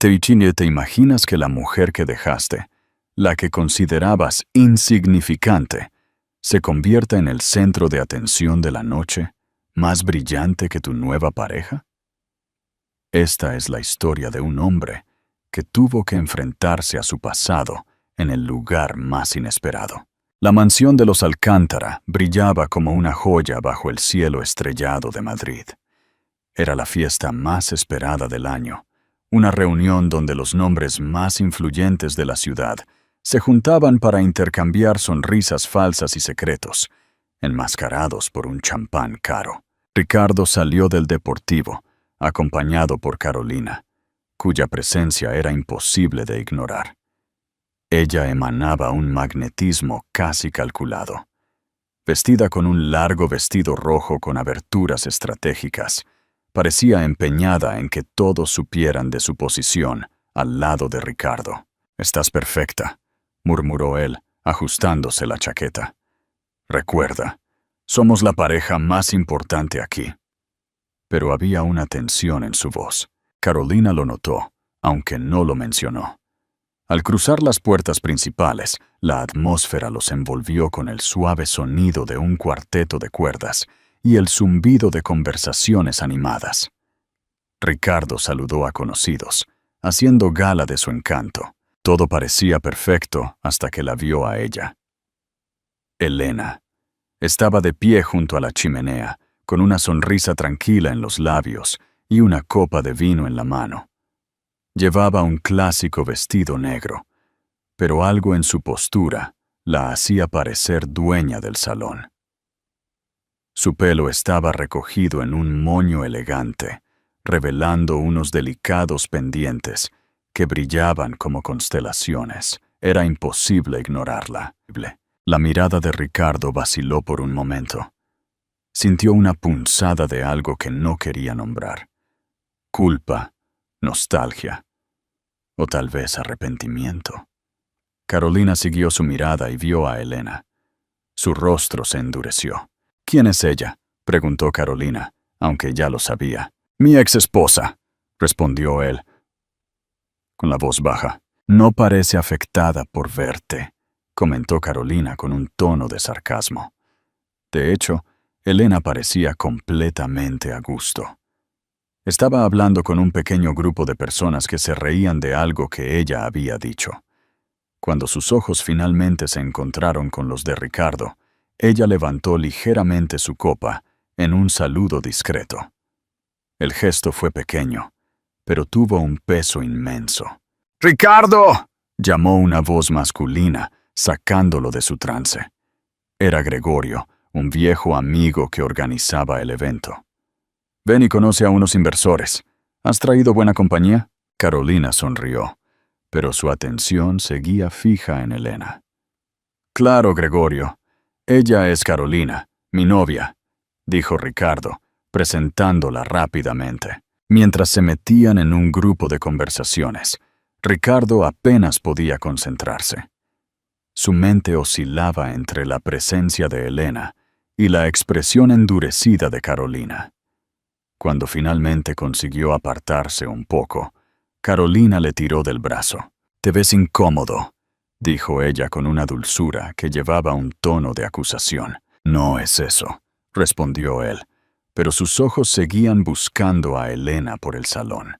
¿Te imaginas que la mujer que dejaste, la que considerabas insignificante, se convierta en el centro de atención de la noche, más brillante que tu nueva pareja? Esta es la historia de un hombre que tuvo que enfrentarse a su pasado en el lugar más inesperado. La mansión de los Alcántara brillaba como una joya bajo el cielo estrellado de Madrid. Era la fiesta más esperada del año, una reunión donde los nombres más influyentes de la ciudad se juntaban para intercambiar sonrisas falsas y secretos, enmascarados por un champán caro. Ricardo salió del Deportivo, acompañado por Carolina, cuya presencia era imposible de ignorar. Ella emanaba un magnetismo casi calculado. Vestida con un largo vestido rojo con aberturas estratégicas, parecía empeñada en que todos supieran de su posición al lado de Ricardo. «Estás perfecta», murmuró él, ajustándose la chaqueta. «Recuerda, somos la pareja más importante aquí». Pero había una tensión en su voz. Carolina lo notó, aunque no lo mencionó. Al cruzar las puertas principales, la atmósfera los envolvió con el suave sonido de un cuarteto de cuerdas y el zumbido de conversaciones animadas. Ricardo saludó a conocidos, haciendo gala de su encanto. Todo parecía perfecto hasta que la vio a ella. Elena. Estaba de pie junto a la chimenea, con una sonrisa tranquila en los labios y una copa de vino en la mano. Llevaba un clásico vestido negro, pero algo en su postura la hacía parecer dueña del salón. Su pelo estaba recogido en un moño elegante, revelando unos delicados pendientes que brillaban como constelaciones. Era imposible ignorarla. La mirada de Ricardo vaciló por un momento. Sintió una punzada de algo que no quería nombrar. Culpa, nostalgia, o tal vez arrepentimiento. Carolina siguió su mirada y vio a Elena. Su rostro se endureció. «¿Quién es ella?», preguntó Carolina, aunque ya lo sabía. «Mi ex esposa», respondió él, con la voz baja. «No parece afectada por verte», comentó Carolina con un tono de sarcasmo. De hecho, Elena parecía completamente a gusto. Estaba hablando con un pequeño grupo de personas que se reían de algo que ella había dicho. Cuando sus ojos finalmente se encontraron con los de Ricardo, ella levantó ligeramente su copa en un saludo discreto. El gesto fue pequeño, pero tuvo un peso inmenso. «¡Ricardo!», llamó una voz masculina, sacándolo de su trance. Era Gregorio, un viejo amigo que organizaba el evento. «Ven y conoce a unos inversores. ¿Has traído buena compañía?». Carolina sonrió, pero su atención seguía fija en Elena. «Claro, Gregorio. Ella es Carolina, mi novia», dijo Ricardo, presentándola rápidamente. Mientras se metían en un grupo de conversaciones, Ricardo apenas podía concentrarse. Su mente oscilaba entre la presencia de Elena y la expresión endurecida de Carolina. Cuando finalmente consiguió apartarse un poco, Carolina le tiró del brazo. «Te ves incómodo», dijo ella con una dulzura que llevaba un tono de acusación. «No es eso», respondió él, pero sus ojos seguían buscando a Elena por el salón.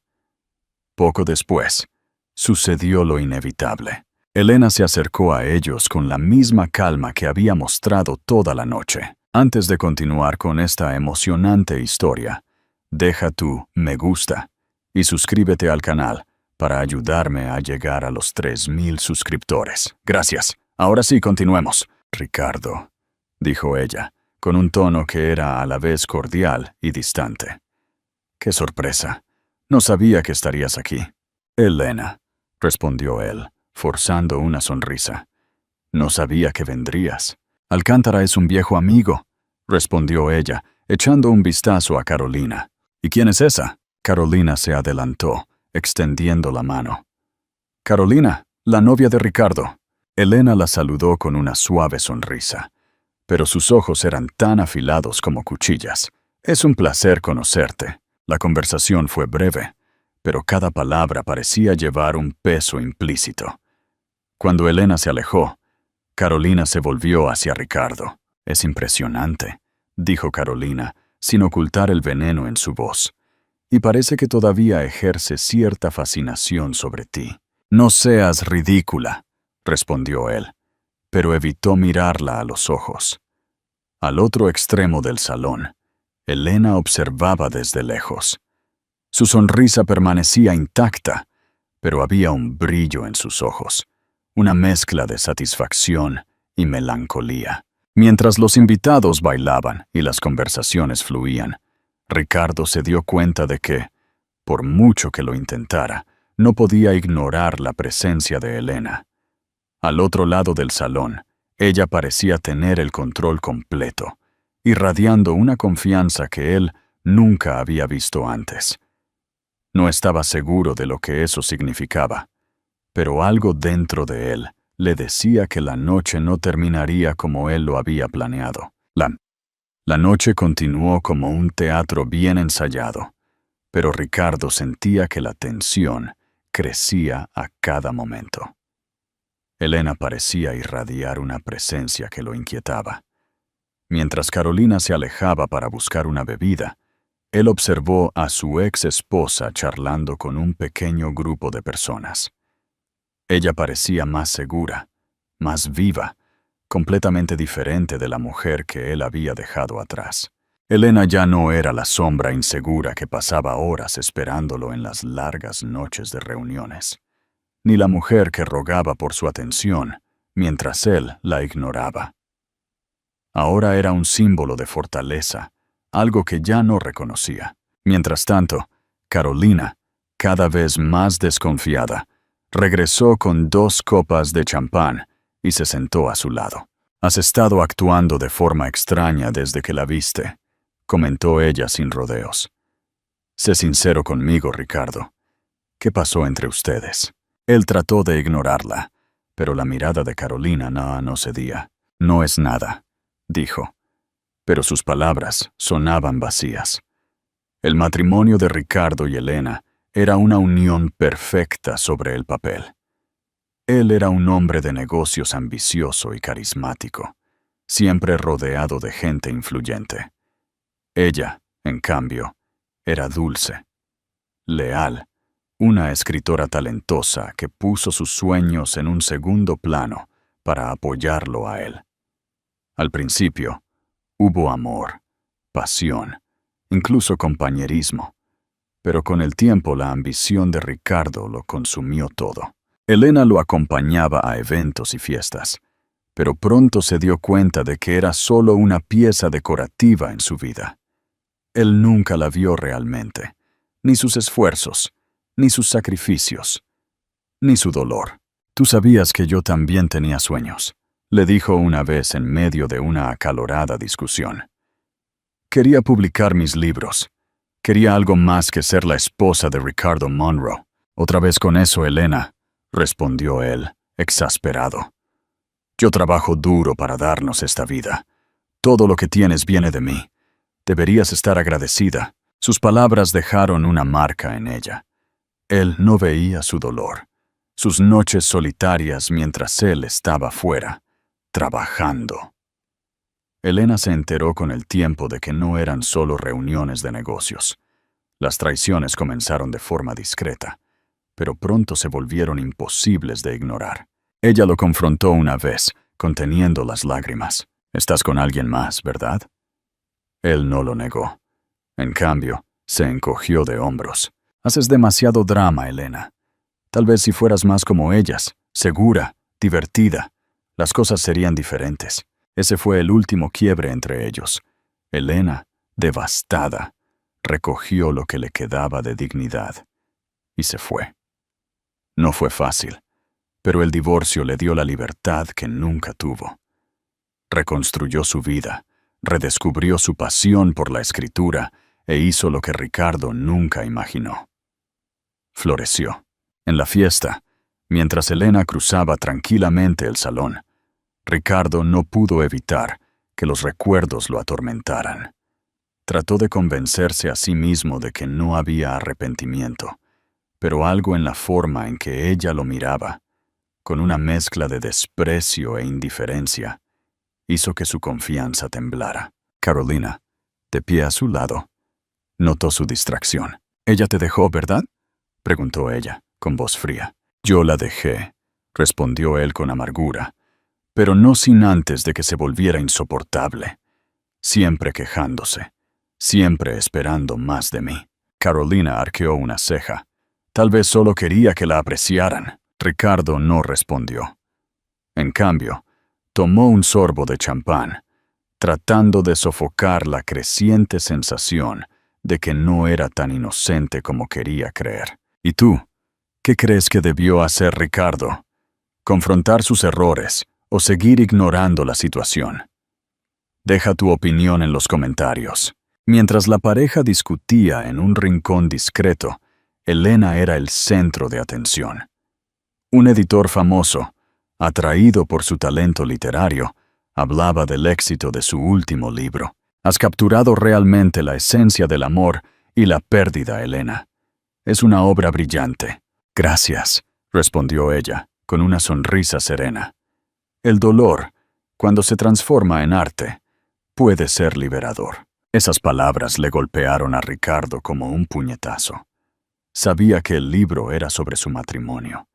Poco después, sucedió lo inevitable. Elena se acercó a ellos con la misma calma que había mostrado toda la noche. Antes de continuar con esta emocionante historia, deja tu me gusta y suscríbete al canal para ayudarme a llegar a los 3000 suscriptores. Gracias. Ahora sí, continuemos. «Ricardo», dijo ella, con un tono que era a la vez cordial y distante. «Qué sorpresa. No sabía que estarías aquí». «Elena», respondió él, forzando una sonrisa. «No sabía que vendrías». «Alcántara es un viejo amigo», respondió ella, echando un vistazo a Carolina. «¿Y quién es esa?». Carolina se adelantó, extendiendo la mano. «Carolina, la novia de Ricardo». Elena la saludó con una suave sonrisa, pero sus ojos eran tan afilados como cuchillas. «Es un placer conocerte». La conversación fue breve, pero cada palabra parecía llevar un peso implícito. Cuando Elena se alejó, Carolina se volvió hacia Ricardo. «Es impresionante», dijo Carolina, sin ocultar el veneno en su voz. «Y parece que todavía ejerce cierta fascinación sobre ti». «No seas ridícula», respondió él, pero evitó mirarla a los ojos. Al otro extremo del salón, Elena observaba desde lejos. Su sonrisa permanecía intacta, pero había un brillo en sus ojos, una mezcla de satisfacción y melancolía. Mientras los invitados bailaban y las conversaciones fluían, Ricardo se dio cuenta de que, por mucho que lo intentara, no podía ignorar la presencia de Elena. Al otro lado del salón, ella parecía tener el control completo, irradiando una confianza que él nunca había visto antes. No estaba seguro de lo que eso significaba, pero algo dentro de él le decía que la noche no terminaría como él lo había planeado. La noche continuó como un teatro bien ensayado, pero Ricardo sentía que la tensión crecía a cada momento. Elena parecía irradiar una presencia que lo inquietaba. Mientras Carolina se alejaba para buscar una bebida, él observó a su ex esposa charlando con un pequeño grupo de personas. Ella parecía más segura, más viva, completamente diferente de la mujer que él había dejado atrás. Elena ya no era la sombra insegura que pasaba horas esperándolo en las largas noches de reuniones, ni la mujer que rogaba por su atención mientras él la ignoraba. Ahora era un símbolo de fortaleza, algo que ya no reconocía. Mientras tanto, Carolina, cada vez más desconfiada, regresó con 2 copas de champán y se sentó a su lado. «Has estado actuando de forma extraña desde que la viste», comentó ella sin rodeos. «Sé sincero conmigo, Ricardo. ¿Qué pasó entre ustedes?» Él trató de ignorarla, pero la mirada de Carolina no cedía. «No es nada», dijo, pero sus palabras sonaban vacías. El matrimonio de Ricardo y Elena era una unión perfecta sobre el papel. Él era un hombre de negocios ambicioso y carismático, siempre rodeado de gente influyente. Ella, en cambio, era dulce, leal, una escritora talentosa que puso sus sueños en un segundo plano para apoyarlo a él. Al principio, hubo amor, pasión, incluso compañerismo, pero con el tiempo la ambición de Ricardo lo consumió todo. Elena lo acompañaba a eventos y fiestas, pero pronto se dio cuenta de que era solo una pieza decorativa en su vida. Él nunca la vio realmente, ni sus esfuerzos, ni sus sacrificios, ni su dolor. «Tú sabías que yo también tenía sueños», le dijo una vez en medio de una acalorada discusión. «Quería publicar mis libros. Quería algo más que ser la esposa de Ricardo Monroe». «Otra vez con eso, Elena», respondió él, exasperado. «Yo trabajo duro para darnos esta vida. Todo lo que tienes viene de mí. Deberías estar agradecida». Sus palabras dejaron una marca en ella. Él no veía su dolor, sus noches solitarias mientras él estaba fuera, trabajando. Elena se enteró con el tiempo de que no eran solo reuniones de negocios. Las traiciones comenzaron de forma discreta, pero pronto se volvieron imposibles de ignorar. Ella lo confrontó una vez, conteniendo las lágrimas. «Estás con alguien más, ¿verdad?» Él no lo negó. En cambio, se encogió de hombros. «Haces demasiado drama, Elena. Tal vez si fueras más como ellas, segura, divertida, las cosas serían diferentes». Ese fue el último quiebre entre ellos. Elena, devastada, recogió lo que le quedaba de dignidad y se fue. No fue fácil, pero el divorcio le dio la libertad que nunca tuvo. Reconstruyó su vida, redescubrió su pasión por la escritura e hizo lo que Ricardo nunca imaginó. Floreció. En la fiesta, mientras Elena cruzaba tranquilamente el salón, Ricardo no pudo evitar que los recuerdos lo atormentaran. Trató de convencerse a sí mismo de que no había arrepentimiento, pero algo en la forma en que ella lo miraba, con una mezcla de desprecio e indiferencia, hizo que su confianza temblara. Carolina, de pie a su lado, notó su distracción. «¿Ella te dejó, verdad?», preguntó ella, con voz fría. «Yo la dejé», respondió él con amargura, pero no sin antes de que se volviera insoportable, siempre quejándose, siempre esperando más de mí. Carolina arqueó una ceja. Tal vez solo quería que la apreciaran. Ricardo no respondió. En cambio, tomó un sorbo de champán, tratando de sofocar la creciente sensación de que no era tan inocente como quería creer. ¿Y tú? ¿Qué crees que debió hacer Ricardo? ¿Confrontar sus errores o seguir ignorando la situación? Deja tu opinión en los comentarios. Mientras la pareja discutía en un rincón discreto, Elena era el centro de atención. Un editor famoso, atraído por su talento literario, hablaba del éxito de su último libro. «Has capturado realmente la esencia del amor y la pérdida, Elena. Es una obra brillante». «Gracias», respondió ella, con una sonrisa serena. «El dolor, cuando se transforma en arte, puede ser liberador». Esas palabras le golpearon a Ricardo como un puñetazo. Sabía que el libro era sobre su matrimonio.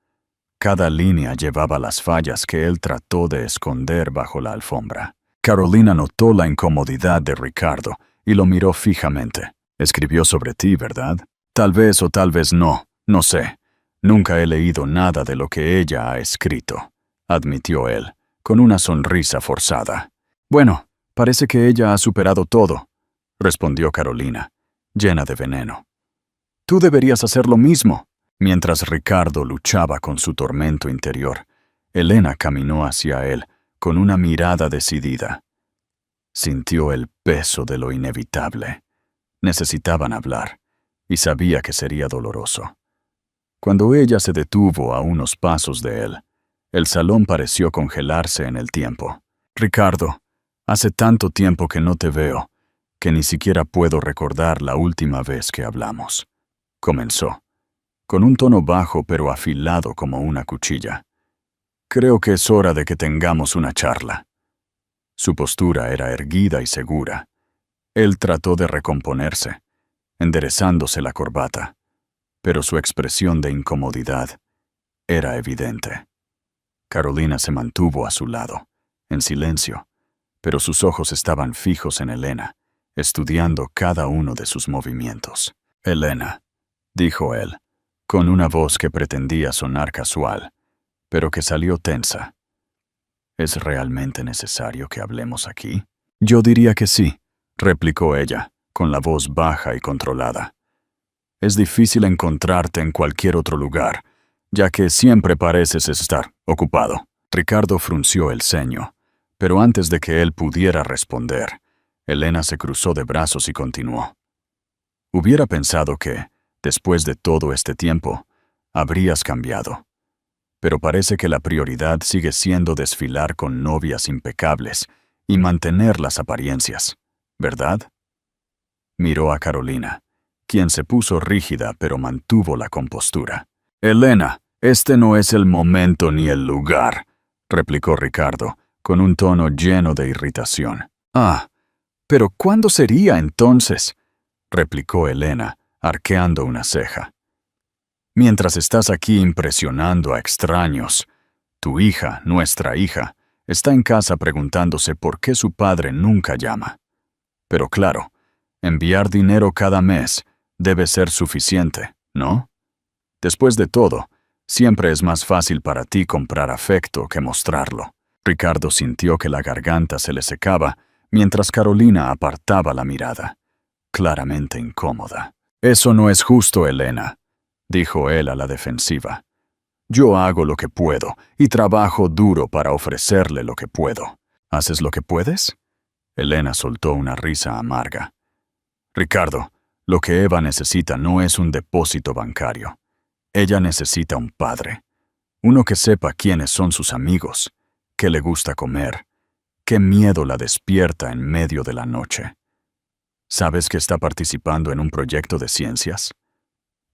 Cada línea llevaba las fallas que él trató de esconder bajo la alfombra. Carolina notó la incomodidad de Ricardo y lo miró fijamente. «Escribió sobre ti, ¿verdad?» «Tal vez o tal vez no, no sé. Nunca he leído nada de lo que ella ha escrito», admitió él, con una sonrisa forzada. «Bueno, parece que ella ha superado todo», respondió Carolina, llena de veneno. «Tú deberías hacer lo mismo». Mientras Ricardo luchaba con su tormento interior, Elena caminó hacia él con una mirada decidida. Sintió el peso de lo inevitable. Necesitaban hablar, y sabía que sería doloroso. Cuando ella se detuvo a unos pasos de él, el salón pareció congelarse en el tiempo. «Ricardo, hace tanto tiempo que no te veo, que ni siquiera puedo recordar la última vez que hablamos», comenzó, con un tono bajo pero afilado como una cuchilla. «Creo que es hora de que tengamos una charla». Su postura era erguida y segura. Él trató de recomponerse, enderezándose la corbata, pero su expresión de incomodidad era evidente. Carolina se mantuvo a su lado, en silencio, pero sus ojos estaban fijos en Elena, estudiando cada uno de sus movimientos. «Elena», dijo él, con una voz que pretendía sonar casual, pero que salió tensa. «¿Es realmente necesario que hablemos aquí?» «Yo diría que sí», replicó ella, con la voz baja y controlada. «Es difícil encontrarte en cualquier otro lugar, ya que siempre pareces estar ocupado». Ricardo frunció el ceño, pero antes de que él pudiera responder, Elena se cruzó de brazos y continuó. «Hubiera pensado que, después de todo este tiempo, habrías cambiado. Pero parece que la prioridad sigue siendo desfilar con novias impecables y mantener las apariencias, ¿verdad?». Miró a Carolina, quien se puso rígida pero mantuvo la compostura. «Elena, este no es el momento ni el lugar», replicó Ricardo, con un tono lleno de irritación. «Ah, pero ¿cuándo sería entonces?», replicó Elena, arqueando una ceja. «Mientras estás aquí impresionando a extraños, tu hija, nuestra hija, está en casa preguntándose por qué su padre nunca llama. Pero claro, enviar dinero cada mes debe ser suficiente, ¿no? Después de todo, siempre es más fácil para ti comprar afecto que mostrarlo». Ricardo sintió que la garganta se le secaba mientras Carolina apartaba la mirada, claramente incómoda. «Eso no es justo, Elena», dijo él a la defensiva. «Yo hago lo que puedo y trabajo duro para ofrecerle lo que puedo». «¿Haces lo que puedes?». Elena soltó una risa amarga. «Ricardo, lo que Eva necesita no es un depósito bancario. Ella necesita un padre. Uno que sepa quiénes son sus amigos, qué le gusta comer, qué miedo la despierta en medio de la noche. ¿Sabes que está participando en un proyecto de ciencias?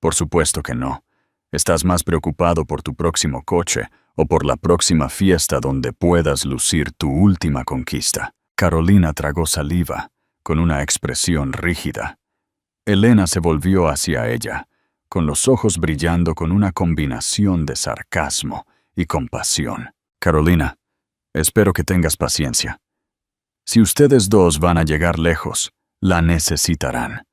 Por supuesto que no. Estás más preocupado por tu próximo coche o por la próxima fiesta donde puedas lucir tu última conquista. Carolina tragó saliva, con una expresión rígida. Elena se volvió hacia ella, con los ojos brillando con una combinación de sarcasmo y compasión. Carolina, espero que tengas paciencia. Si ustedes dos van a llegar lejos, la necesitarán,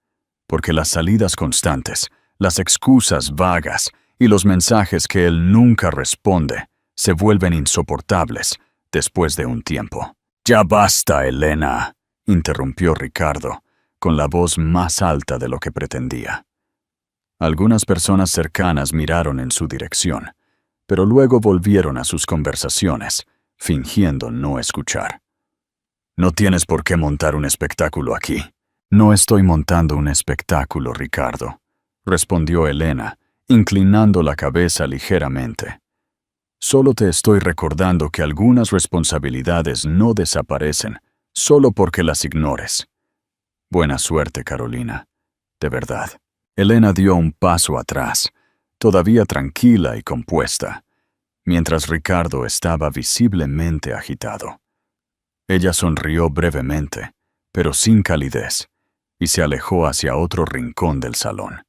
porque las salidas constantes, las excusas vagas y los mensajes que él nunca responde se vuelven insoportables después de un tiempo. «Ya basta, Elena», interrumpió Ricardo, con la voz más alta de lo que pretendía. Algunas personas cercanas miraron en su dirección, pero luego volvieron a sus conversaciones, fingiendo no escuchar. «No tienes por qué montar un espectáculo aquí». «No estoy montando un espectáculo, Ricardo», respondió Elena, inclinando la cabeza ligeramente. «Solo te estoy recordando que algunas responsabilidades no desaparecen solo porque las ignores. Buena suerte, Carolina. De verdad». Elena dio un paso atrás, todavía tranquila y compuesta, mientras Ricardo estaba visiblemente agitado. Ella sonrió brevemente, pero sin calidez, y se alejó hacia otro rincón del salón,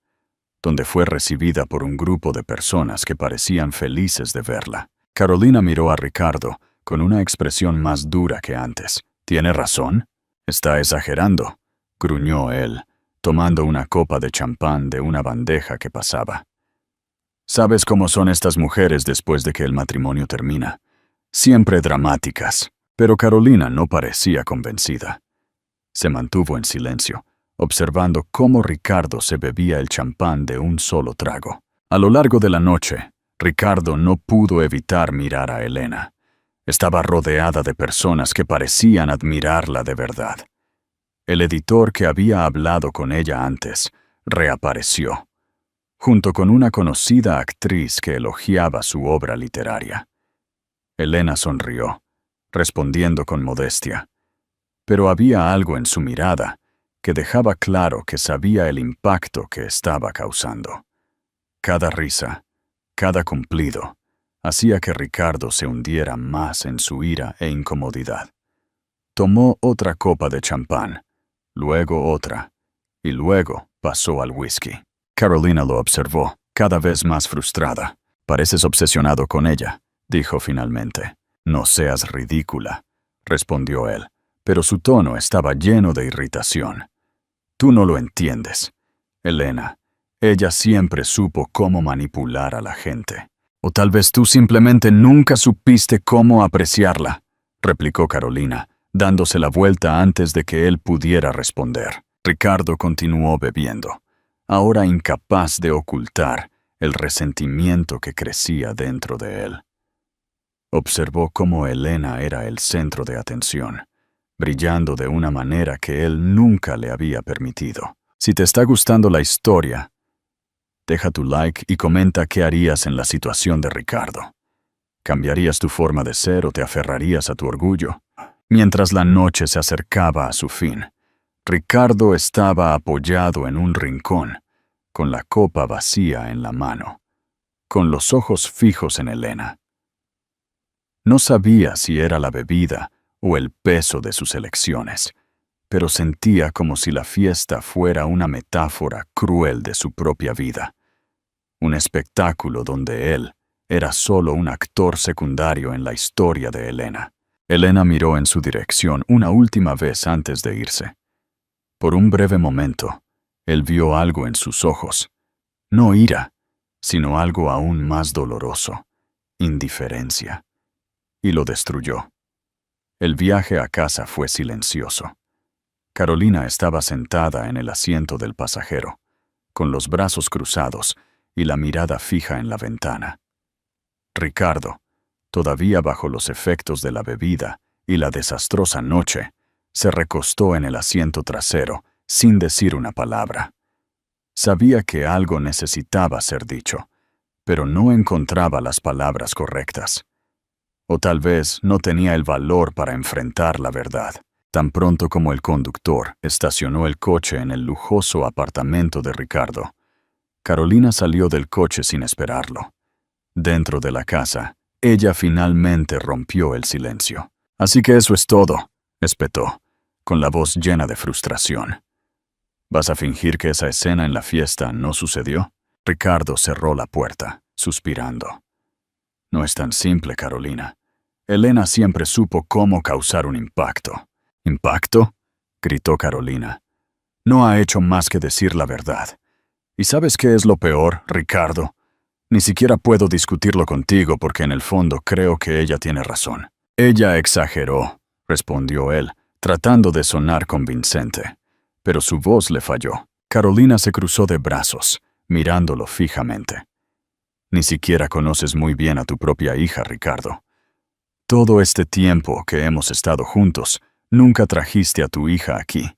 donde fue recibida por un grupo de personas que parecían felices de verla. Carolina miró a Ricardo con una expresión más dura que antes. «¿Tiene razón? Está exagerando», gruñó él, tomando una copa de champán de una bandeja que pasaba. «Sabes cómo son estas mujeres después de que el matrimonio termina. Siempre dramáticas». Pero Carolina no parecía convencida. Se mantuvo en silencio, observando cómo Ricardo se bebía el champán de un solo trago. A lo largo de la noche, Ricardo no pudo evitar mirar a Elena. Estaba rodeada de personas que parecían admirarla de verdad. El editor que había hablado con ella antes reapareció, junto con una conocida actriz que elogiaba su obra literaria. Elena sonrió, respondiendo con modestia, pero había algo en su mirada que dejaba claro que sabía el impacto que estaba causando. Cada risa, cada cumplido, hacía que Ricardo se hundiera más en su ira e incomodidad. Tomó otra copa de champán, luego otra, y luego pasó al whisky. Carolina lo observó, cada vez más frustrada. «Pareces obsesionado con ella», dijo finalmente. «No seas ridícula», respondió él, pero su tono estaba lleno de irritación. «Tú no lo entiendes, Elena. Ella siempre supo cómo manipular a la gente. O tal vez tú simplemente nunca supiste cómo apreciarla», replicó Carolina, dándose la vuelta antes de que él pudiera responder. Ricardo continuó bebiendo, ahora incapaz de ocultar el resentimiento que crecía dentro de él. Observó cómo Elena era el centro de atención, brillando de una manera que él nunca le había permitido. Si te está gustando la historia, deja tu like y comenta qué harías en la situación de Ricardo. ¿Cambiarías tu forma de ser o te aferrarías a tu orgullo? Mientras la noche se acercaba a su fin, Ricardo estaba apoyado en un rincón, con la copa vacía en la mano, con los ojos fijos en Elena. No sabía si era la bebida o el peso de sus elecciones, pero sentía como si la fiesta fuera una metáfora cruel de su propia vida, un espectáculo donde él era solo un actor secundario en la historia de Elena. Elena miró en su dirección una última vez antes de irse. Por un breve momento, él vio algo en sus ojos, no ira, sino algo aún más doloroso, indiferencia, y lo destruyó. El viaje a casa fue silencioso. Carolina estaba sentada en el asiento del pasajero, con los brazos cruzados y la mirada fija en la ventana. Ricardo, todavía bajo los efectos de la bebida y la desastrosa noche, se recostó en el asiento trasero sin decir una palabra. Sabía que algo necesitaba ser dicho, pero no encontraba las palabras correctas. O tal vez no tenía el valor para enfrentar la verdad. Tan pronto como el conductor estacionó el coche en el lujoso apartamento de Ricardo, Carolina salió del coche sin esperarlo. Dentro de la casa, ella finalmente rompió el silencio. «Así que eso es todo», espetó, con la voz llena de frustración. «¿Vas a fingir que esa escena en la fiesta no sucedió?» Ricardo cerró la puerta, suspirando. «No es tan simple, Carolina. Elena siempre supo cómo causar un impacto». «¿Impacto?», gritó Carolina. «No ha hecho más que decir la verdad. ¿Y sabes qué es lo peor, Ricardo? Ni siquiera puedo discutirlo contigo porque en el fondo creo que ella tiene razón». «Ella exageró», respondió él, tratando de sonar convincente. Pero su voz le falló. Carolina se cruzó de brazos, mirándolo fijamente. «Ni siquiera conoces muy bien a tu propia hija, Ricardo. Todo este tiempo que hemos estado juntos, nunca trajiste a tu hija aquí.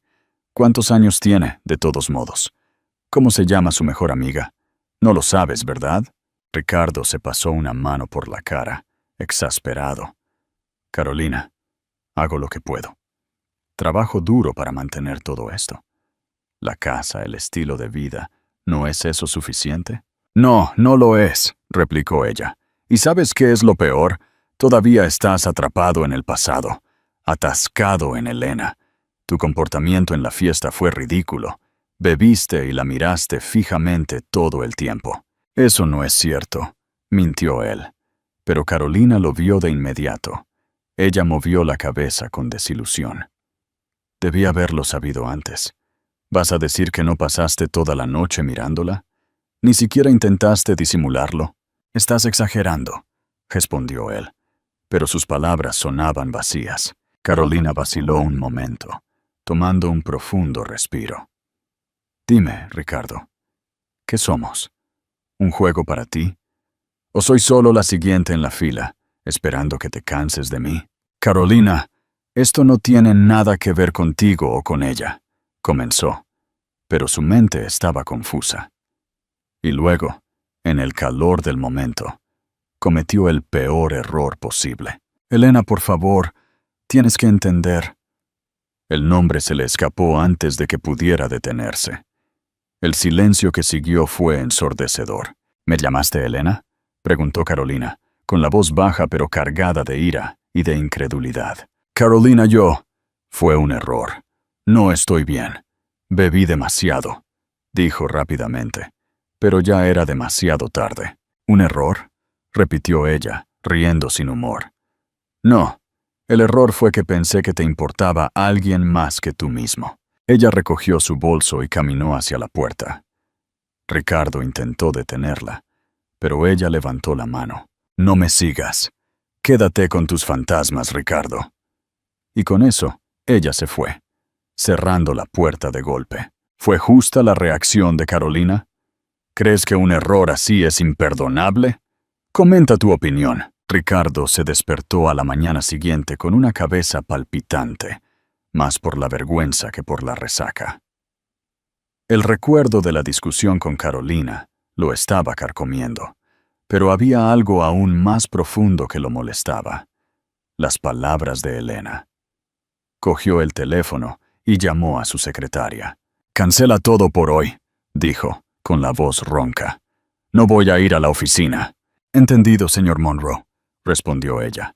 ¿Cuántos años tiene, de todos modos? ¿Cómo se llama su mejor amiga? No lo sabes, ¿verdad?» Ricardo se pasó una mano por la cara, exasperado. «Carolina, hago lo que puedo. Trabajo duro para mantener todo esto. La casa, el estilo de vida, ¿no es eso suficiente?» «No, no lo es», replicó ella. «¿Y sabes qué es lo peor? Todavía estás atrapado en el pasado, atascado en Elena. Tu comportamiento en la fiesta fue ridículo. Bebiste y la miraste fijamente todo el tiempo». «Eso no es cierto», mintió él. Pero Carolina lo vio de inmediato. Ella movió la cabeza con desilusión. «Debí haberlo sabido antes. ¿Vas a decir que no pasaste toda la noche mirándola? ¿Ni siquiera intentaste disimularlo?» «Estás exagerando», respondió él. Pero sus palabras sonaban vacías. Carolina vaciló un momento, tomando un profundo respiro. «Dime, Ricardo, ¿qué somos? ¿Un juego para ti? ¿O soy solo la siguiente en la fila, esperando que te canses de mí?» «Carolina, esto no tiene nada que ver contigo o con ella», comenzó, pero su mente estaba confusa. Y luego, en el calor del momento, cometió el peor error posible. «Elena, por favor, tienes que entender». El nombre se le escapó antes de que pudiera detenerse. El silencio que siguió fue ensordecedor. «¿Me llamaste Elena?», preguntó Carolina, con la voz baja pero cargada de ira y de incredulidad. «Carolina, fue un error. No estoy bien. Bebí demasiado», dijo rápidamente, pero ya era demasiado tarde. «¿Un error?», repitió ella, riendo sin humor. «No, el error fue que pensé que te importaba alguien más que tú mismo». Ella recogió su bolso y caminó hacia la puerta. Ricardo intentó detenerla, pero ella levantó la mano. «No me sigas. Quédate con tus fantasmas, Ricardo». Y con eso, ella se fue, cerrando la puerta de golpe. ¿Fue justa la reacción de Carolina? ¿Crees que un error así es imperdonable? Comenta tu opinión. Ricardo se despertó a la mañana siguiente con una cabeza palpitante, más por la vergüenza que por la resaca. El recuerdo de la discusión con Carolina lo estaba carcomiendo, pero había algo aún más profundo que lo molestaba: las palabras de Elena. Cogió el teléfono y llamó a su secretaria. «Cancela todo por hoy», dijo, con la voz ronca. «No voy a ir a la oficina». «Entendido, señor Monroe», respondió ella,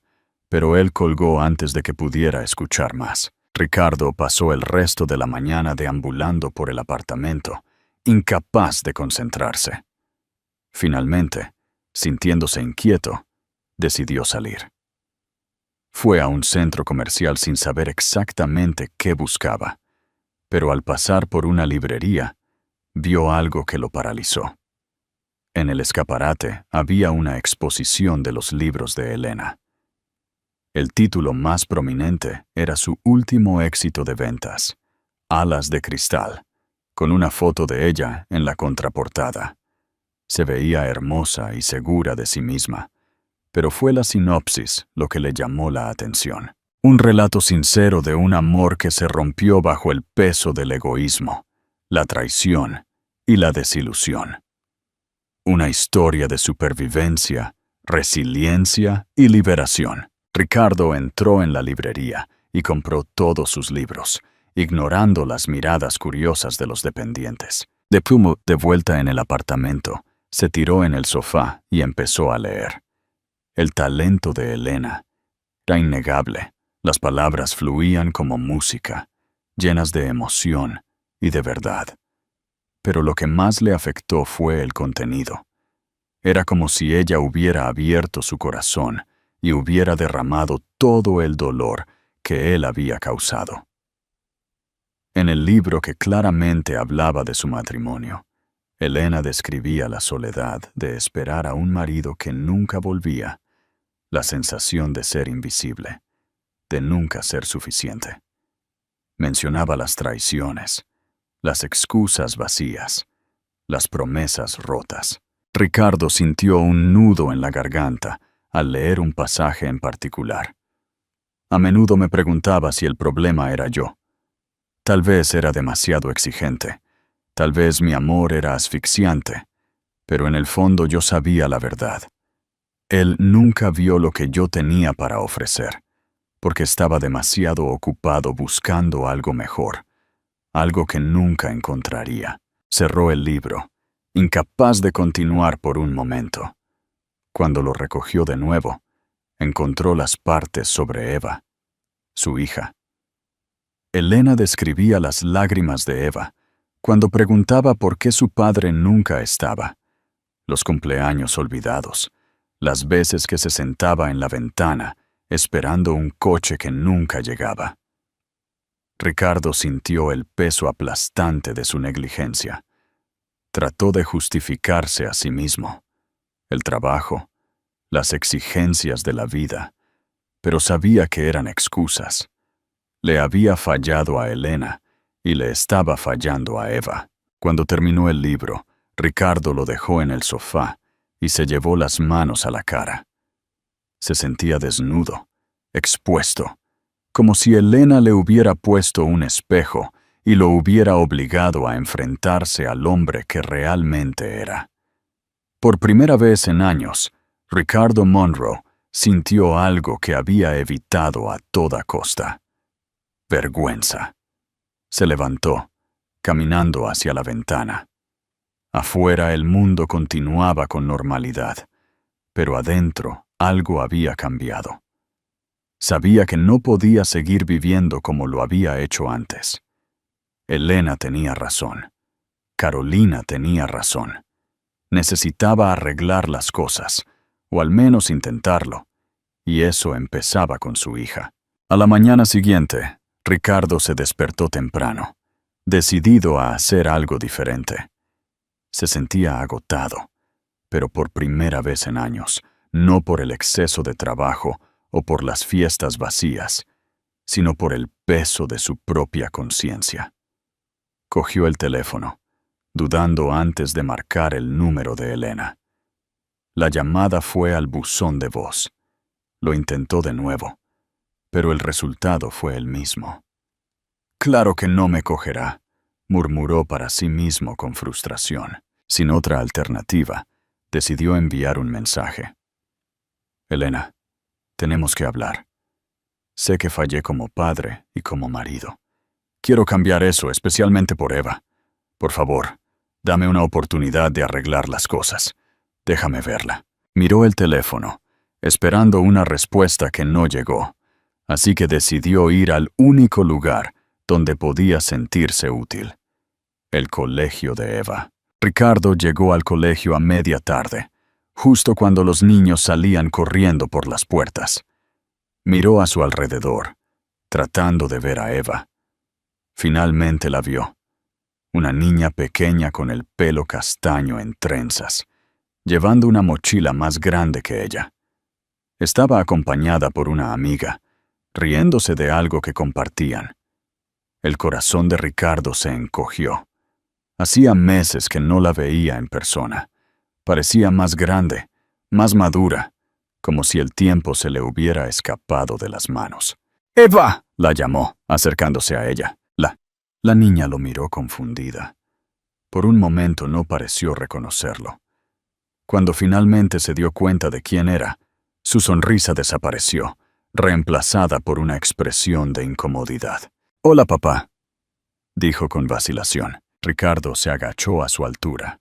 pero él colgó antes de que pudiera escuchar más. Ricardo pasó el resto de la mañana deambulando por el apartamento, incapaz de concentrarse. Finalmente, sintiéndose inquieto, decidió salir. Fue a un centro comercial sin saber exactamente qué buscaba, pero al pasar por una librería, vio algo que lo paralizó. En el escaparate había una exposición de los libros de Elena. El título más prominente era su último éxito de ventas, Alas de Cristal, con una foto de ella en la contraportada. Se veía hermosa y segura de sí misma, pero fue la sinopsis lo que le llamó la atención. Un relato sincero de un amor que se rompió bajo el peso del egoísmo, la traición y la desilusión. Una historia de supervivencia, resiliencia y liberación. Ricardo entró en la librería y compró todos sus libros, ignorando las miradas curiosas de los dependientes. De vuelta en el apartamento, se tiró en el sofá y empezó a leer. El talento de Elena era innegable. Las palabras fluían como música, llenas de emoción y de verdad. Pero lo que más le afectó fue el contenido. Era como si ella hubiera abierto su corazón y hubiera derramado todo el dolor que él había causado. En el libro que claramente hablaba de su matrimonio, Elena describía la soledad de esperar a un marido que nunca volvía, la sensación de ser invisible, de nunca ser suficiente. Mencionaba las traiciones, las excusas vacías, las promesas rotas. Ricardo sintió un nudo en la garganta al leer un pasaje en particular. A menudo me preguntaba si el problema era yo. Tal vez era demasiado exigente, tal vez mi amor era asfixiante, pero en el fondo yo sabía la verdad. Él nunca vio lo que yo tenía para ofrecer, porque estaba demasiado ocupado buscando algo mejor, algo que nunca encontraría. Cerró el libro, incapaz de continuar por un momento. Cuando lo recogió de nuevo, encontró las partes sobre Eva, su hija. Elena describía las lágrimas de Eva cuando preguntaba por qué su padre nunca estaba, los cumpleaños olvidados, las veces que se sentaba en la ventana esperando un coche que nunca llegaba. Ricardo sintió el peso aplastante de su negligencia. Trató de justificarse a sí mismo, el trabajo, las exigencias de la vida, pero sabía que eran excusas. Le había fallado a Elena y le estaba fallando a Eva. Cuando terminó el libro, Ricardo lo dejó en el sofá y se llevó las manos a la cara. Se sentía desnudo, expuesto, como si Elena le hubiera puesto un espejo y lo hubiera obligado a enfrentarse al hombre que realmente era. Por primera vez en años, Ricardo Monroe sintió algo que había evitado a toda costa: vergüenza. Se levantó, caminando hacia la ventana. Afuera el mundo continuaba con normalidad, pero adentro algo había cambiado. Sabía que no podía seguir viviendo como lo había hecho antes. Elena tenía razón. Carolina tenía razón. Necesitaba arreglar las cosas, o al menos intentarlo, y eso empezaba con su hija. A la mañana siguiente, Ricardo se despertó temprano, decidido a hacer algo diferente. Se sentía agotado, pero por primera vez en años, no por el exceso de trabajo o por las fiestas vacías, sino por el peso de su propia conciencia. Cogió el teléfono, dudando antes de marcar el número de Elena. La llamada fue al buzón de voz. Lo intentó de nuevo, pero el resultado fue el mismo. «Claro que no me cogerá», murmuró para sí mismo con frustración. Sin otra alternativa, decidió enviar un mensaje. «Elena, tenemos que hablar. Sé que fallé como padre y como marido. Quiero cambiar eso, especialmente por Eva. Por favor, dame una oportunidad de arreglar las cosas. Déjame verla». Miró el teléfono, esperando una respuesta que no llegó, así que decidió ir al único lugar donde podía sentirse útil: el colegio de Eva. Ricardo llegó al colegio a media tarde, justo cuando los niños salían corriendo por las puertas. Miró a su alrededor, tratando de ver a Eva. Finalmente la vio. Una niña pequeña con el pelo castaño en trenzas, llevando una mochila más grande que ella. Estaba acompañada por una amiga, riéndose de algo que compartían. El corazón de Ricardo se encogió. Hacía meses que no la veía en persona. Parecía más grande, más madura, como si el tiempo se le hubiera escapado de las manos. «¡Eva!», la llamó, acercándose a ella. La niña lo miró confundida. Por un momento no pareció reconocerlo. Cuando finalmente se dio cuenta de quién era, su sonrisa desapareció, reemplazada por una expresión de incomodidad. «Hola, papá», dijo con vacilación. Ricardo se agachó a su altura.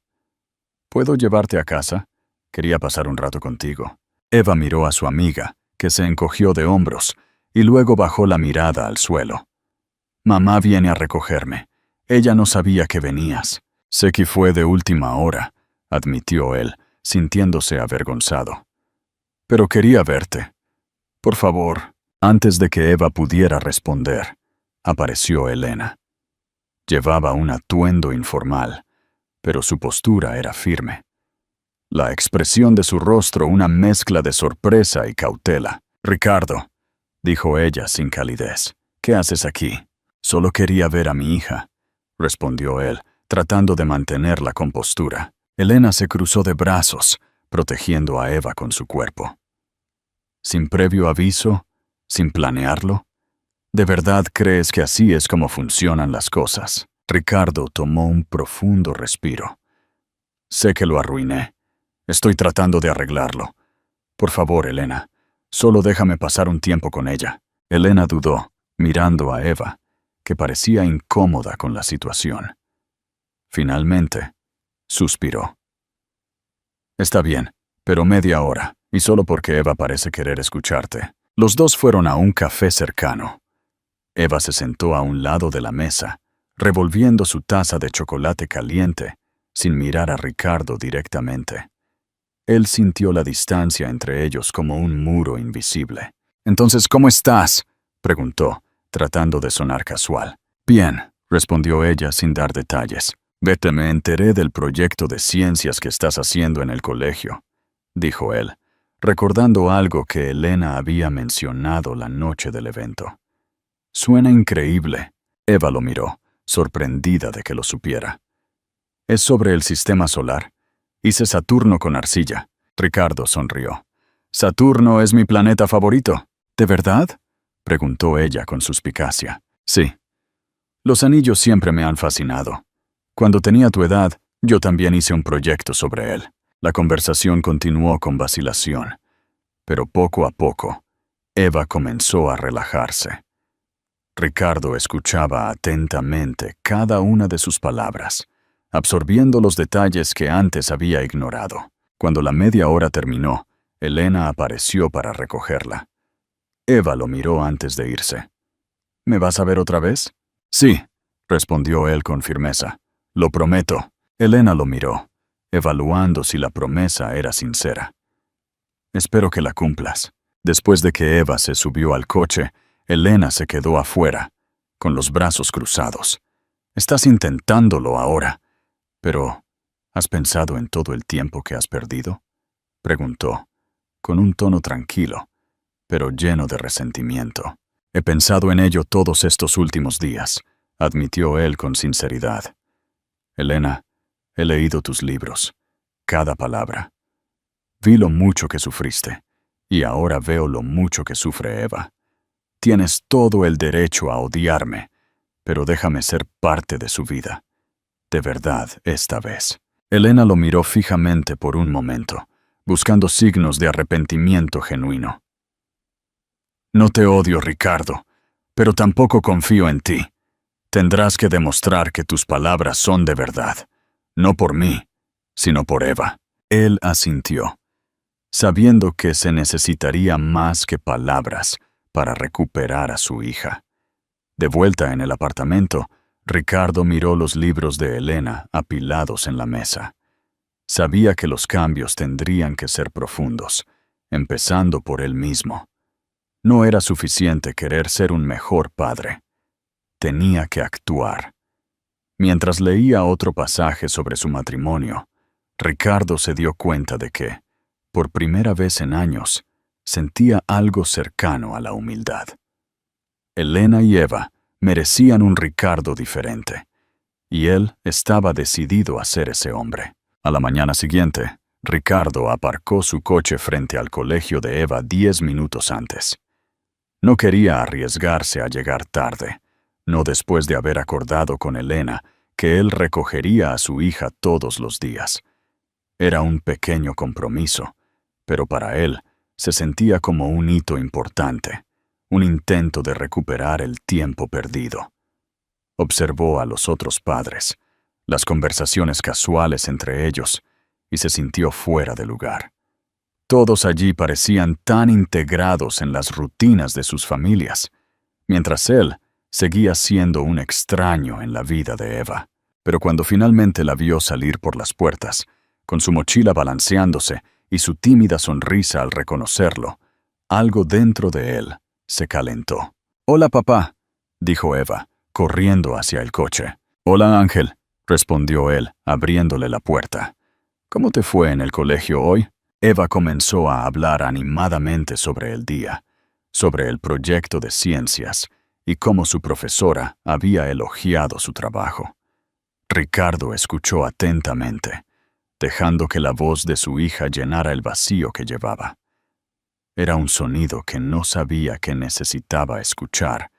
¿Puedo llevarte a casa? Quería pasar un rato contigo. Eva miró a su amiga, que se encogió de hombros, y luego bajó la mirada al suelo. Mamá viene a recogerme. Ella no sabía que venías. Sé que fue de última hora, admitió él, sintiéndose avergonzado. Pero quería verte. Por favor. Antes de que Eva pudiera responder, apareció Elena. Llevaba un atuendo informal, pero su postura era firme. La expresión de su rostro una mezcla de sorpresa y cautela. «Ricardo», dijo ella sin calidez, «¿qué haces aquí?» «Solo quería ver a mi hija», respondió él, tratando de mantener la compostura. Elena se cruzó de brazos, protegiendo a Eva con su cuerpo. ¿Sin previo aviso? ¿Sin planearlo? ¿De verdad crees que así es como funcionan las cosas? Ricardo tomó un profundo respiro. Sé que lo arruiné. Estoy tratando de arreglarlo. Por favor, Elena, solo déjame pasar un tiempo con ella. Elena dudó, mirando a Eva, que parecía incómoda con la situación. Finalmente, suspiró. Está bien, pero media hora, y solo porque Eva parece querer escucharte. Los dos fueron a un café cercano. Eva se sentó a un lado de la mesa, revolviendo su taza de chocolate caliente, sin mirar a Ricardo directamente. Él sintió la distancia entre ellos como un muro invisible. «Entonces, ¿cómo estás?», preguntó, tratando de sonar casual. «Bien», respondió ella sin dar detalles. «Vete, me enteré del proyecto de ciencias que estás haciendo en el colegio», dijo él, recordando algo que Elena había mencionado la noche del evento. «Suena increíble». Eva lo miró, sorprendida de que lo supiera. «Es sobre el sistema solar. Hice Saturno con arcilla». Ricardo sonrió. «Saturno es mi planeta favorito». «¿De verdad?», preguntó ella con suspicacia. «Sí. Los anillos siempre me han fascinado. Cuando tenía tu edad, yo también hice un proyecto sobre él». La conversación continuó con vacilación, pero poco a poco, Eva comenzó a relajarse. Ricardo escuchaba atentamente cada una de sus palabras, absorbiendo los detalles que antes había ignorado. Cuando la media hora terminó, Elena apareció para recogerla. Eva lo miró antes de irse. «¿Me vas a ver otra vez?» «Sí», respondió él con firmeza. «Lo prometo». Elena lo miró, evaluando si la promesa era sincera. «Espero que la cumplas». Después de que Eva se subió al coche, Elena se quedó afuera, con los brazos cruzados. «Estás intentándolo ahora. Pero, ¿has pensado en todo el tiempo que has perdido?», preguntó, con un tono tranquilo, pero lleno de resentimiento. «He pensado en ello todos estos últimos días», admitió él con sinceridad. «Elena, he leído tus libros, cada palabra. Vi lo mucho que sufriste, y ahora veo lo mucho que sufre Eva. Tienes todo el derecho a odiarme, pero déjame ser parte de su vida. De verdad, esta vez». Elena lo miró fijamente por un momento, buscando signos de arrepentimiento genuino. «No te odio, Ricardo, pero tampoco confío en ti. Tendrás que demostrar que tus palabras son de verdad, no por mí, sino por Eva». Él asintió, sabiendo que se necesitaría más que palabras para recuperar a su hija. De vuelta en el apartamento, Ricardo miró los libros de Elena apilados en la mesa. Sabía que los cambios tendrían que ser profundos, empezando por él mismo. No era suficiente querer ser un mejor padre. Tenía que actuar. Mientras leía otro pasaje sobre su matrimonio, Ricardo se dio cuenta de que, por primera vez en años, sentía algo cercano a la humildad. Elena y Eva merecían un Ricardo diferente, y él estaba decidido a ser ese hombre. A la mañana siguiente, Ricardo aparcó su coche frente al colegio de Eva 10 minutos antes. No quería arriesgarse a llegar tarde, no después de haber acordado con Elena que él recogería a su hija todos los días. Era un pequeño compromiso, pero para él se sentía como un hito importante, un intento de recuperar el tiempo perdido. Observó a los otros padres, las conversaciones casuales entre ellos, y se sintió fuera de lugar. Todos allí parecían tan integrados en las rutinas de sus familias, mientras él seguía siendo un extraño en la vida de Eva. Pero cuando finalmente la vio salir por las puertas, con su mochila balanceándose y su tímida sonrisa al reconocerlo, algo dentro de él se calentó. «Hola, papá», dijo Eva, corriendo hacia el coche. «Hola, Ángel», respondió él, abriéndole la puerta. «¿Cómo te fue en el colegio hoy?» Eva comenzó a hablar animadamente sobre el día, sobre el proyecto de ciencias y cómo su profesora había elogiado su trabajo. Ricardo escuchó atentamente, dejando que la voz de su hija llenara el vacío que llevaba. Era un sonido que no sabía que necesitaba escuchar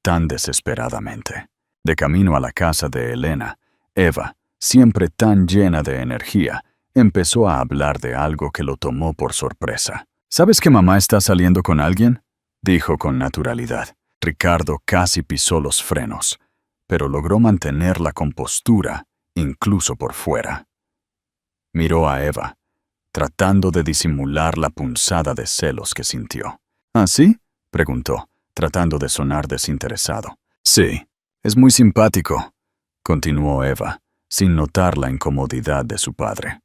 tan desesperadamente. De camino a la casa de Elena, Eva, siempre tan llena de energía, empezó a hablar de algo que lo tomó por sorpresa. «¿Sabes que mamá está saliendo con alguien?», dijo con naturalidad. Ricardo casi pisó los frenos, pero logró mantener la compostura, incluso por fuera. Miró a Eva, tratando de disimular la punzada de celos que sintió. «¿Ah, sí?», preguntó, tratando de sonar desinteresado. «Sí, es muy simpático», continuó Eva, sin notar la incomodidad de su padre.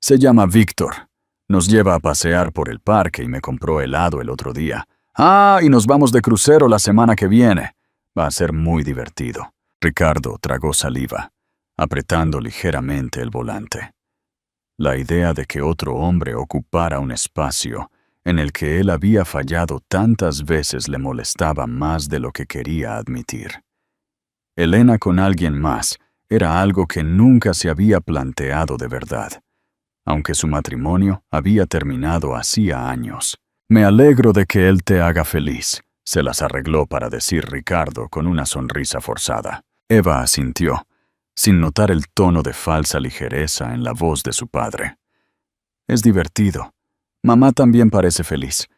«Se llama Víctor. Nos lleva a pasear por el parque y me compró helado el otro día. Ah, y nos vamos de crucero la semana que viene. Va a ser muy divertido». Ricardo tragó saliva, apretando ligeramente el volante. La idea de que otro hombre ocupara un espacio en el que él había fallado tantas veces le molestaba más de lo que quería admitir. Elena con alguien más era algo que nunca se había planteado de verdad, aunque su matrimonio había terminado hacía años. «Me alegro de que él te haga feliz», se las arregló para decir Ricardo con una sonrisa forzada. Eva asintió, sin notar el tono de falsa ligereza en la voz de su padre. «Es divertido. Mamá también parece feliz.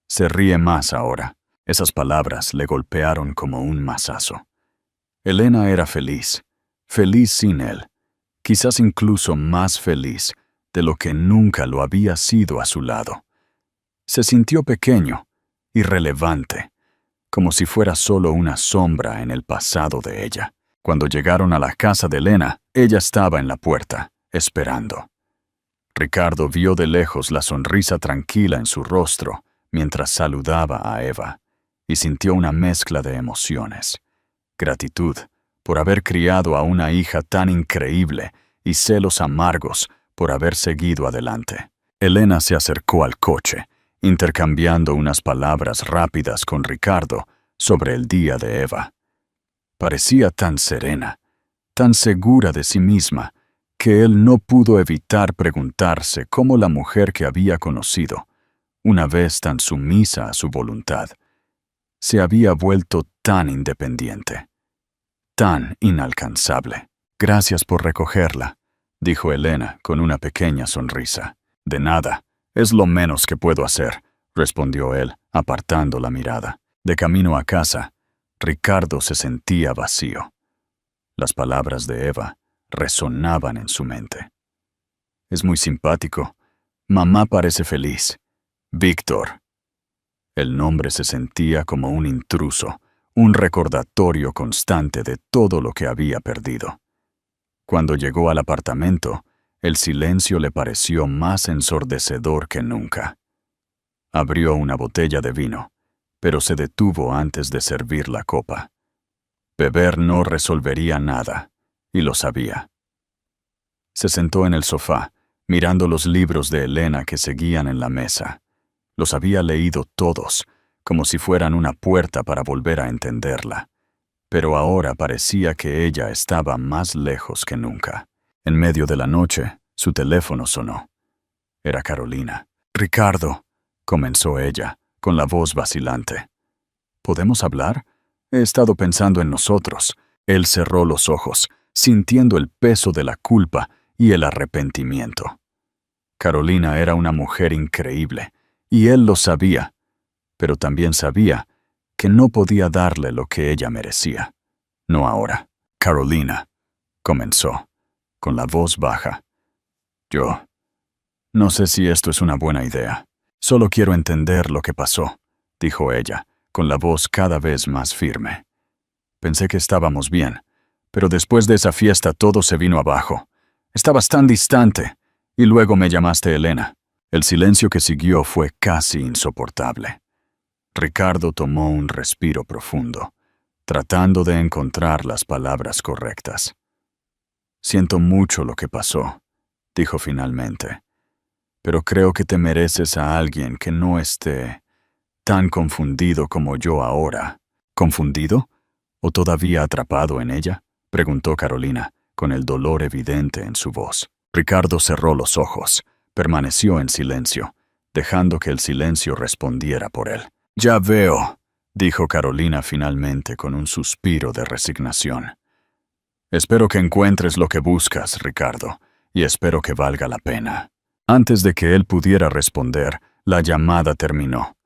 Se ríe más ahora». Esas palabras le golpearon como un mazazo. Elena era feliz, feliz sin él, quizás incluso más feliz de lo que nunca lo había sido a su lado. Se sintió pequeño, irrelevante, como si fuera solo una sombra en el pasado de ella. Cuando llegaron a la casa de Elena, ella estaba en la puerta, esperando. Ricardo vio de lejos la sonrisa tranquila en su rostro mientras saludaba a Eva, y sintió una mezcla de emociones. Gratitud por haber criado a una hija tan increíble y celos amargos por haber seguido adelante. Elena se acercó al coche, intercambiando unas palabras rápidas con Ricardo sobre el día de Eva. Parecía tan serena, tan segura de sí misma, que él no pudo evitar preguntarse cómo la mujer que había conocido, una vez tan sumisa a su voluntad, se había vuelto tan independiente, tan inalcanzable. «Gracias por recogerla», dijo Elena con una pequeña sonrisa. «De nada, es lo menos que puedo hacer», respondió él, apartando la mirada. De camino a casa, Ricardo se sentía vacío. Las palabras de Eva resonaban en su mente. «Es muy simpático. Mamá parece feliz. Víctor». El nombre se sentía como un intruso, un recordatorio constante de todo lo que había perdido. Cuando llegó al apartamento, el silencio le pareció más ensordecedor que nunca. Abrió una botella de vino, pero se detuvo antes de servir la copa. Beber no resolvería nada, y lo sabía. Se sentó en el sofá, mirando los libros de Elena que seguían en la mesa. Los había leído todos, como si fueran una puerta para volver a entenderla. Pero ahora parecía que ella estaba más lejos que nunca. En medio de la noche, su teléfono sonó. Era Carolina. «Ricardo», comenzó ella, con la voz vacilante. «¿Podemos hablar? He estado pensando en nosotros». Él cerró los ojos, sintiendo el peso de la culpa y el arrepentimiento. Carolina era una mujer increíble, y él lo sabía, pero también sabía que no podía darle lo que ella merecía. No ahora. «Carolina», comenzó, con la voz baja. Yo no sé si esto es una buena idea. Solo quiero entender lo que pasó, dijo ella, con la voz cada vez más firme. Pensé que estábamos bien, pero después de esa fiesta todo se vino abajo. Estabas tan distante, y luego me llamaste Elena. El silencio que siguió fue casi insoportable. Ricardo tomó un respiro profundo, tratando de encontrar las palabras correctas. Siento mucho lo que pasó, dijo finalmente, pero creo que te mereces a alguien que no esté tan confundido como yo ahora. ¿Confundido? ¿O todavía atrapado en ella?, preguntó Carolina, con el dolor evidente en su voz. Ricardo cerró los ojos, permaneció en silencio, dejando que el silencio respondiera por él. Ya veo, dijo Carolina finalmente con un suspiro de resignación. Espero que encuentres lo que buscas, Ricardo, y espero que valga la pena. Antes de que él pudiera responder, la llamada terminó.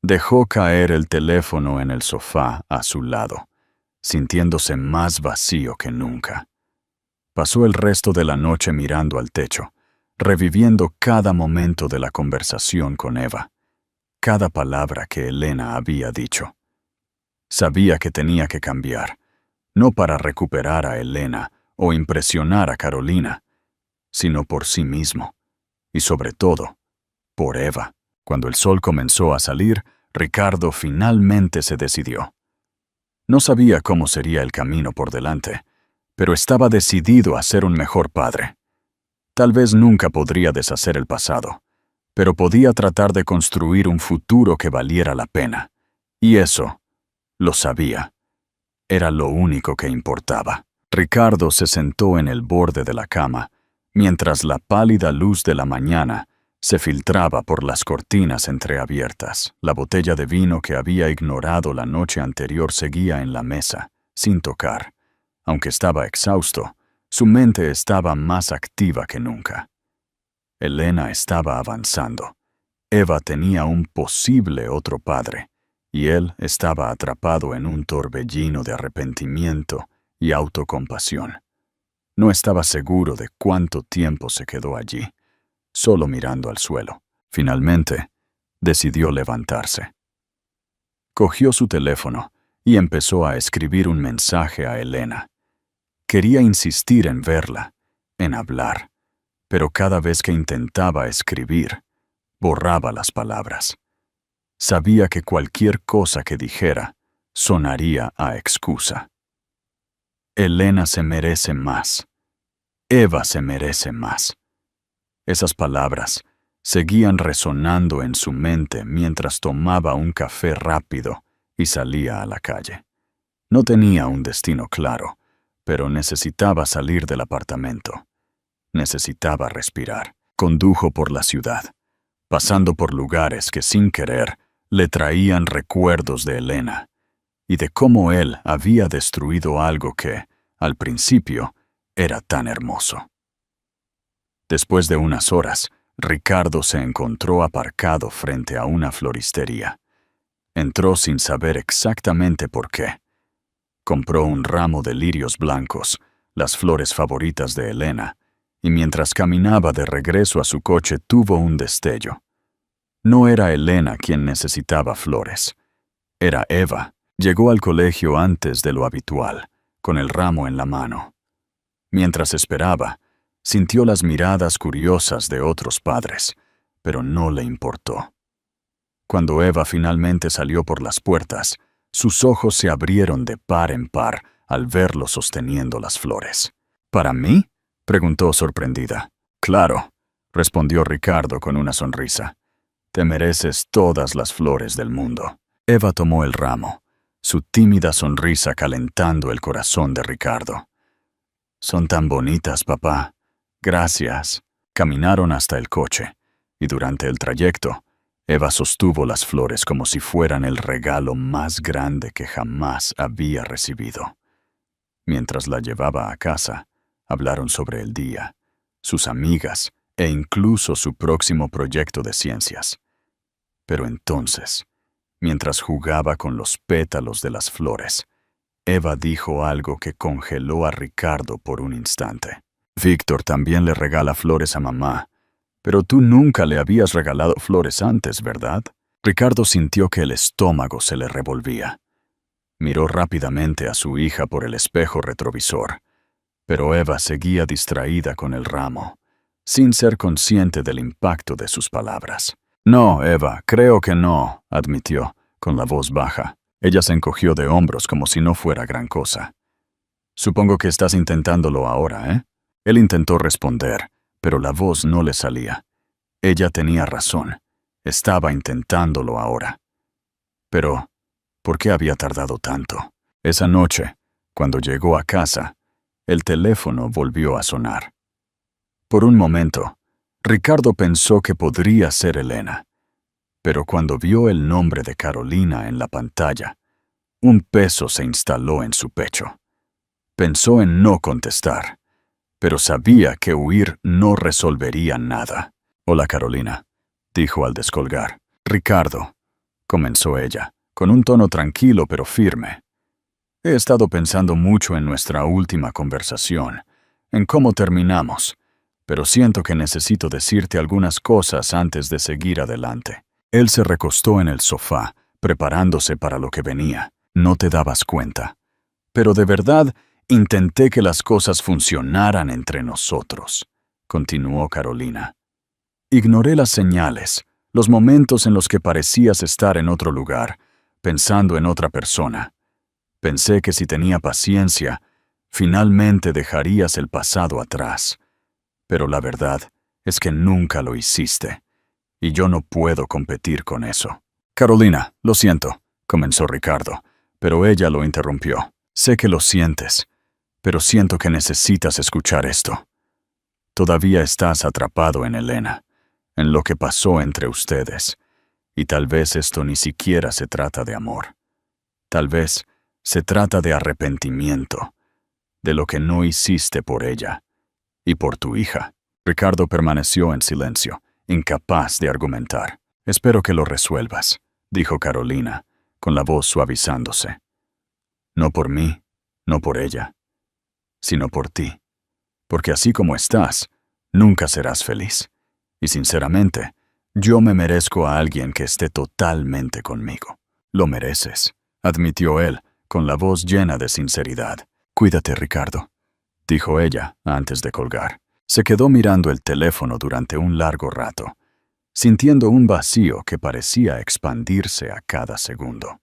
Dejó caer el teléfono en el sofá a su lado, sintiéndose más vacío que nunca. Pasó el resto de la noche mirando al techo, reviviendo cada momento de la conversación con Eva, cada palabra que Elena había dicho. Sabía que tenía que cambiar, no para recuperar a Elena o impresionar a Carolina, sino por sí mismo, y sobre todo, por Eva. Cuando el sol comenzó a salir, Ricardo finalmente se decidió. No sabía cómo sería el camino por delante, pero estaba decidido a ser un mejor padre. Tal vez nunca podría deshacer el pasado, pero podía tratar de construir un futuro que valiera la pena. Y eso, lo sabía, era lo único que importaba. Ricardo se sentó en el borde de la cama, mientras la pálida luz de la mañana se filtraba por las cortinas entreabiertas. La botella de vino que había ignorado la noche anterior seguía en la mesa, sin tocar. Aunque estaba exhausto, su mente estaba más activa que nunca. Elena estaba avanzando. Eva tenía un posible otro padre, y él estaba atrapado en un torbellino de arrepentimiento y autocompasión. No estaba seguro de cuánto tiempo se quedó allí, solo mirando al suelo. Finalmente, decidió levantarse. Cogió su teléfono y empezó a escribir un mensaje a Elena. Quería insistir en verla, en hablar, pero cada vez que intentaba escribir, borraba las palabras. Sabía que cualquier cosa que dijera sonaría a excusa. Elena se merece más. Eva se merece más. Esas palabras seguían resonando en su mente mientras tomaba un café rápido y salía a la calle. No tenía un destino claro, pero necesitaba salir del apartamento. Necesitaba respirar. Condujo por la ciudad, pasando por lugares que sin querer le traían recuerdos de Elena y de cómo él había destruido algo que, al principio, era tan hermoso. Después de unas horas, Ricardo se encontró aparcado frente a una floristería. Entró sin saber exactamente por qué. Compró un ramo de lirios blancos, las flores favoritas de Elena, y mientras caminaba de regreso a su coche tuvo un destello. No era Elena quien necesitaba flores. Era Eva. Llegó al colegio antes de lo habitual, con el ramo en la mano. Mientras esperaba, sintió las miradas curiosas de otros padres, pero no le importó. Cuando Eva finalmente salió por las puertas, sus ojos se abrieron de par en par al verlo sosteniendo las flores. ¿Para mí?, preguntó sorprendida. Claro, respondió Ricardo con una sonrisa. Te mereces todas las flores del mundo. Eva tomó el ramo, su tímida sonrisa calentando el corazón de Ricardo. Son tan bonitas, papá. Gracias. Caminaron hasta el coche, y durante el trayecto, Eva sostuvo las flores como si fueran el regalo más grande que jamás había recibido. Mientras la llevaba a casa, hablaron sobre el día, sus amigas e incluso su próximo proyecto de ciencias. Pero entonces, mientras jugaba con los pétalos de las flores, Eva dijo algo que congeló a Ricardo por un instante. Víctor también le regala flores a mamá, pero tú nunca le habías regalado flores antes, ¿verdad? Ricardo sintió que el estómago se le revolvía. Miró rápidamente a su hija por el espejo retrovisor, pero Eva seguía distraída con el ramo, sin ser consciente del impacto de sus palabras. No, Eva, creo que no, admitió, con la voz baja. Ella se encogió de hombros como si no fuera gran cosa. Supongo que estás intentándolo ahora, ¿eh? Él intentó responder, pero la voz no le salía. Ella tenía razón. Estaba intentándolo ahora. Pero, ¿por qué había tardado tanto? Esa noche, cuando llegó a casa, el teléfono volvió a sonar. Por un momento, Ricardo pensó que podría ser Elena. Pero cuando vio el nombre de Carolina en la pantalla, un peso se instaló en su pecho. Pensó en no contestar, pero sabía que huir no resolvería nada. Hola, Carolina, dijo al descolgar. Ricardo, comenzó ella, con un tono tranquilo pero firme. He estado pensando mucho en nuestra última conversación, en cómo terminamos, pero siento que necesito decirte algunas cosas antes de seguir adelante. Él se recostó en el sofá, preparándose para lo que venía. No te dabas cuenta. Pero de verdad, intenté que las cosas funcionaran entre nosotros, continuó Carolina. Ignoré las señales, los momentos en los que parecías estar en otro lugar, pensando en otra persona. Pensé que si tenía paciencia, finalmente dejarías el pasado atrás. Pero la verdad es que nunca lo hiciste. Y yo no puedo competir con eso. Carolina, lo siento, comenzó Ricardo, pero ella lo interrumpió. Sé que lo sientes, pero siento que necesitas escuchar esto. Todavía estás atrapado en Elena, en lo que pasó entre ustedes, y tal vez esto ni siquiera se trata de amor. Tal vez se trata de arrepentimiento, de lo que no hiciste por ella y por tu hija. Ricardo permaneció en silencio, incapaz de argumentar. Espero que lo resuelvas, dijo Carolina, con la voz suavizándose. No por mí, no por ella, sino por ti. Porque así como estás, nunca serás feliz. Y sinceramente, yo me merezco a alguien que esté totalmente conmigo. Lo mereces, admitió él, con la voz llena de sinceridad. Cuídate, Ricardo, dijo ella antes de colgar. Se quedó mirando el teléfono durante un largo rato, sintiendo un vacío que parecía expandirse a cada segundo.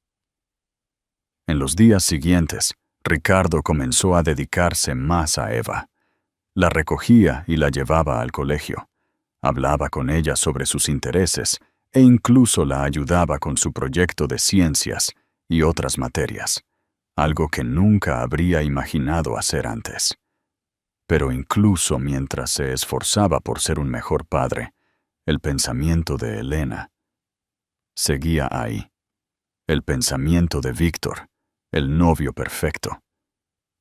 En los días siguientes, Ricardo comenzó a dedicarse más a Eva. La recogía y la llevaba al colegio. Hablaba con ella sobre sus intereses e incluso la ayudaba con su proyecto de ciencias y otras materias, algo que nunca habría imaginado hacer antes. Pero incluso mientras se esforzaba por ser un mejor padre, el pensamiento de Elena seguía ahí. El pensamiento de Víctor, el novio perfecto,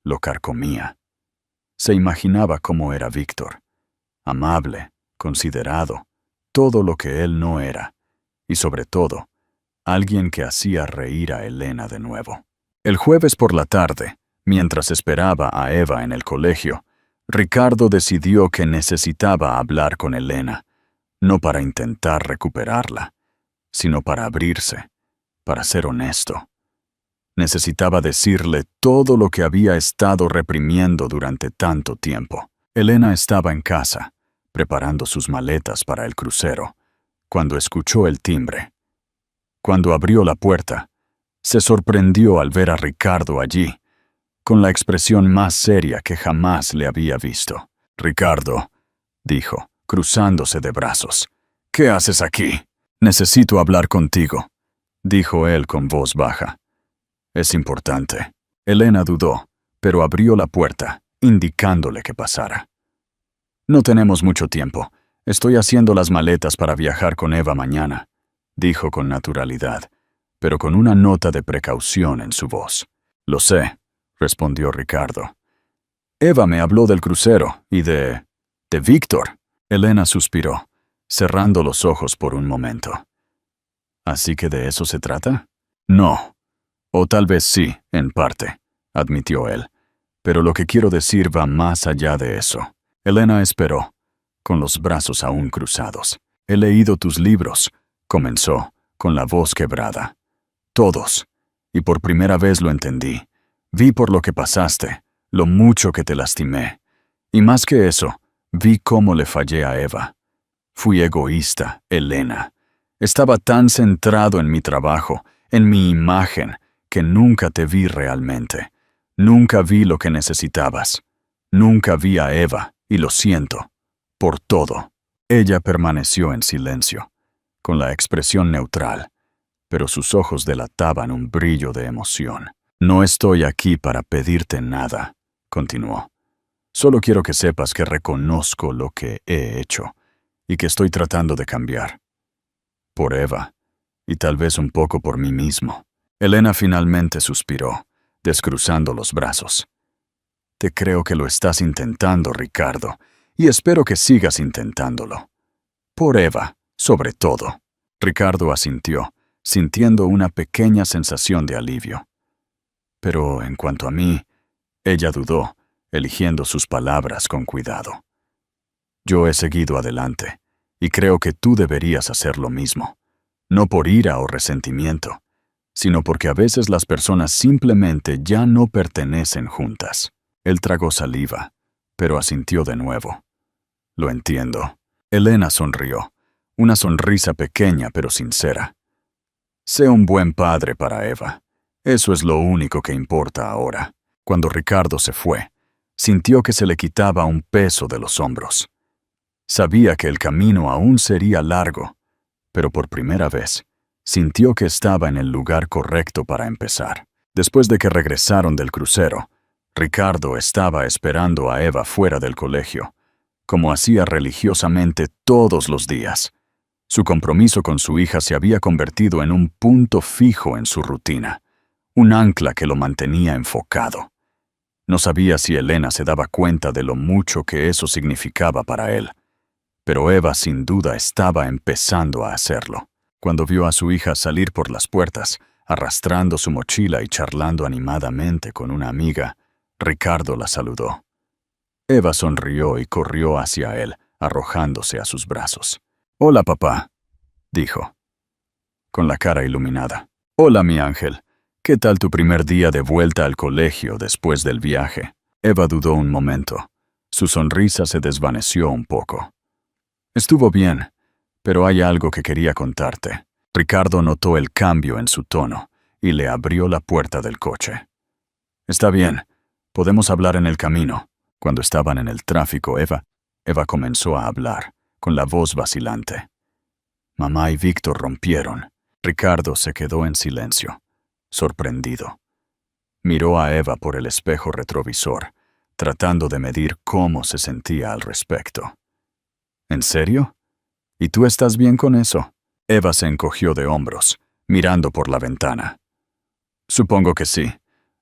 lo carcomía. Se imaginaba cómo era Víctor, amable, considerado, todo lo que él no era, y sobre todo, alguien que hacía reír a Elena de nuevo. El jueves por la tarde, mientras esperaba a Eva en el colegio, Ricardo decidió que necesitaba hablar con Elena, no para intentar recuperarla, sino para abrirse, para ser honesto. Necesitaba decirle todo lo que había estado reprimiendo durante tanto tiempo. Elena estaba en casa, preparando sus maletas para el crucero, cuando escuchó el timbre. Cuando abrió la puerta, se sorprendió al ver a Ricardo allí, con la expresión más seria que jamás le había visto. «Ricardo», dijo, cruzándose de brazos, «¿qué haces aquí?» «Necesito hablar contigo», dijo él con voz baja. «Es importante». Elena dudó, pero abrió la puerta, indicándole que pasara. «No tenemos mucho tiempo. Estoy haciendo las maletas para viajar con Eva mañana», dijo con naturalidad, pero con una nota de precaución en su voz. «Lo sé», respondió Ricardo. «Eva me habló del crucero y de Víctor». Elena suspiró, cerrando los ojos por un momento. «¿Así que de eso se trata?» «No. O tal vez sí, en parte. admitió él. Pero lo que quiero decir va más allá de eso. Elena esperó, con los brazos aún cruzados. He leído tus libros, comenzó, con la voz quebrada. Todos. Y por primera vez lo entendí. Vi por lo que pasaste, lo mucho que te lastimé. Y más que eso, vi cómo le fallé a Eva. Fui egoísta, Elena. Estaba tan centrado en mi trabajo, en mi imagen, que nunca te vi realmente. Nunca vi lo que necesitabas. Nunca vi a Eva, y lo siento. Por todo. Ella permaneció en silencio, con la expresión neutral, pero sus ojos delataban un brillo de emoción. No estoy aquí para pedirte nada, continuó. Solo quiero que sepas que reconozco lo que he hecho y que estoy tratando de cambiar. Por Eva, y tal vez un poco por mí mismo. Elena finalmente suspiró, descruzando los brazos. Te creo que lo estás intentando, Ricardo, y espero que sigas intentándolo. Por Eva, sobre todo. Ricardo asintió, sintiendo una pequeña sensación de alivio. Pero en cuanto a mí, ella dudó, eligiendo sus palabras con cuidado. Yo he seguido adelante, y creo que tú deberías hacer lo mismo. No por ira o resentimiento, sino porque a veces las personas simplemente ya no pertenecen juntas. Él tragó saliva, pero asintió de nuevo. Lo entiendo. Elena sonrió, una sonrisa pequeña pero sincera. Sé un buen padre para Eva. Eso es lo único que importa ahora. Cuando Ricardo se fue, sintió que se le quitaba un peso de los hombros. Sabía que el camino aún sería largo, pero por primera vez, sintió que estaba en el lugar correcto para empezar. Después de que regresaron del crucero, Ricardo estaba esperando a Eva fuera del colegio, como hacía religiosamente todos los días. Su compromiso con su hija se había convertido en un punto fijo en su rutina, un ancla que lo mantenía enfocado. No sabía si Elena se daba cuenta de lo mucho que eso significaba para él, pero Eva sin duda estaba empezando a hacerlo. Cuando vio a su hija salir por las puertas, arrastrando su mochila y charlando animadamente con una amiga, Ricardo la saludó. Eva sonrió y corrió hacia él, arrojándose a sus brazos. «Hola, papá», dijo, con la cara iluminada. «Hola, mi ángel. ¿Qué tal tu primer día de vuelta al colegio después del viaje?» Eva dudó un momento. Su sonrisa se desvaneció un poco. «Estuvo bien, pero hay algo que quería contarte». Ricardo notó el cambio en su tono y le abrió la puerta del coche. «Está bien, podemos hablar en el camino». Cuando estaban en el tráfico, Eva comenzó a hablar, con la voz vacilante. Mamá y Víctor rompieron. Ricardo se quedó en silencio, sorprendido. Miró a Eva por el espejo retrovisor, tratando de medir cómo se sentía al respecto. ¿En serio? ¿Y tú estás bien con eso? Eva se encogió de hombros, mirando por la ventana. Supongo que sí.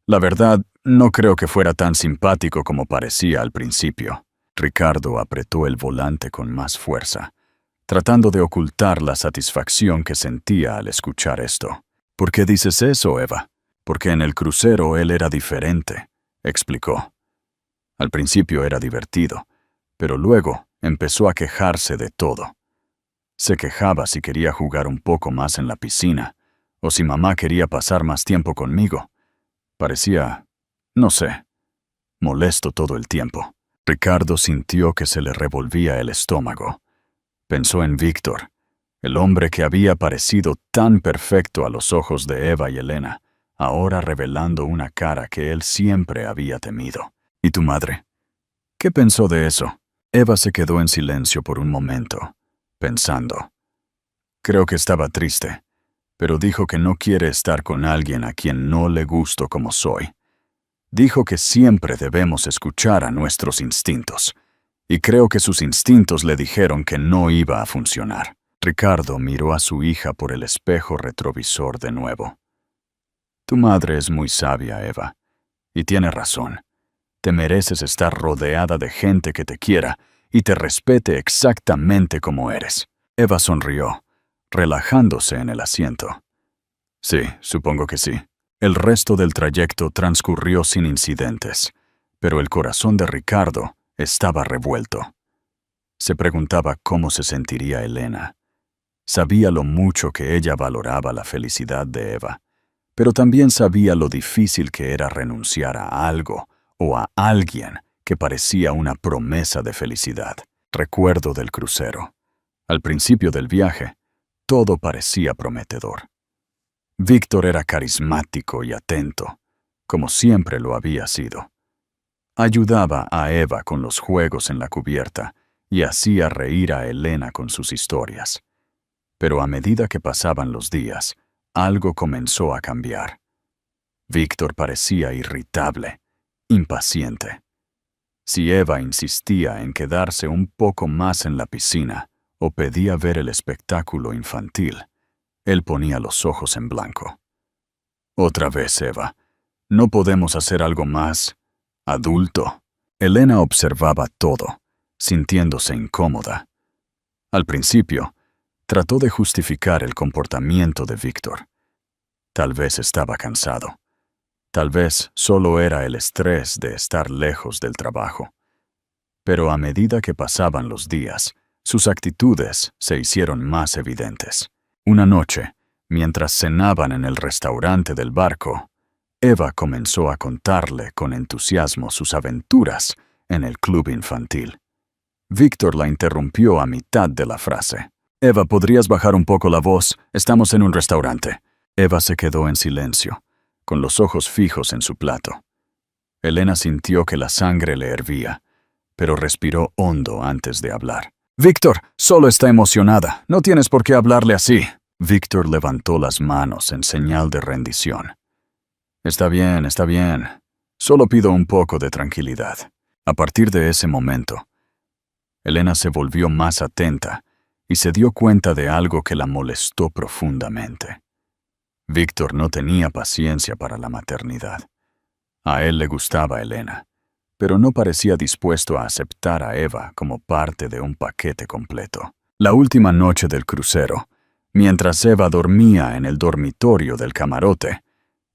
La verdad, no creo que fuera tan simpático como parecía al principio. Ricardo apretó el volante con más fuerza, tratando de ocultar la satisfacción que sentía al escuchar esto. ¿Por qué dices eso, Eva? Porque en el crucero él era diferente, explicó. Al principio era divertido, pero luego empezó a quejarse de todo. Se quejaba si quería jugar un poco más en la piscina, o si mamá quería pasar más tiempo conmigo. Parecía, no sé, molesto todo el tiempo. Ricardo sintió que se le revolvía el estómago. Pensó en Víctor, el hombre que había parecido tan perfecto a los ojos de Eva y Elena, ahora revelando una cara que él siempre había temido. ¿Y tu madre? ¿Qué pensó de eso? Eva se quedó en silencio por un momento, pensando. Creo que estaba triste, pero dijo que no quiere estar con alguien a quien no le gusto como soy. Dijo que siempre debemos escuchar a nuestros instintos, y creo que sus instintos le dijeron que no iba a funcionar. Ricardo miró a su hija por el espejo retrovisor de nuevo. Tu madre es muy sabia, Eva, y tiene razón. Te mereces estar rodeada de gente que te quiera y te respete exactamente como eres. Eva sonrió, relajándose en el asiento. Sí, supongo que sí. El resto del trayecto transcurrió sin incidentes, pero el corazón de Ricardo estaba revuelto. Se preguntaba cómo se sentiría Elena. Sabía lo mucho que ella valoraba la felicidad de Eva, pero también sabía lo difícil que era renunciar a algo o a alguien que parecía una promesa de felicidad. Recuerdo del crucero. Al principio del viaje, todo parecía prometedor. Víctor era carismático y atento, como siempre lo había sido. Ayudaba a Eva con los juegos en la cubierta y hacía reír a Elena con sus historias. Pero a medida que pasaban los días, algo comenzó a cambiar. Víctor parecía irritable, impaciente. Si Eva insistía en quedarse un poco más en la piscina o pedía ver el espectáculo infantil, él ponía los ojos en blanco. Otra vez, Eva, ¿no podemos hacer algo más adulto? Elena observaba todo, sintiéndose incómoda. Al principio, trató de justificar el comportamiento de Víctor. Tal vez estaba cansado. Tal vez solo era el estrés de estar lejos del trabajo. Pero a medida que pasaban los días, sus actitudes se hicieron más evidentes. Una noche, mientras cenaban en el restaurante del barco, Eva comenzó a contarle con entusiasmo sus aventuras en el club infantil. Víctor la interrumpió a mitad de la frase. «Eva, ¿podrías bajar un poco la voz? Estamos en un restaurante». Eva se quedó en silencio, con los ojos fijos en su plato. Elena sintió que la sangre le hervía, pero respiró hondo antes de hablar. «Víctor, solo está emocionada. No tienes por qué hablarle así». Víctor levantó las manos en señal de rendición. Está bien. Solo pido un poco de tranquilidad». A partir de ese momento, Elena se volvió más atenta y se dio cuenta de algo que la molestó profundamente. Víctor no tenía paciencia para la maternidad. A él le gustaba Elena, pero no parecía dispuesto a aceptar a Eva como parte de un paquete completo. La última noche del crucero, mientras Eva dormía en el dormitorio del camarote,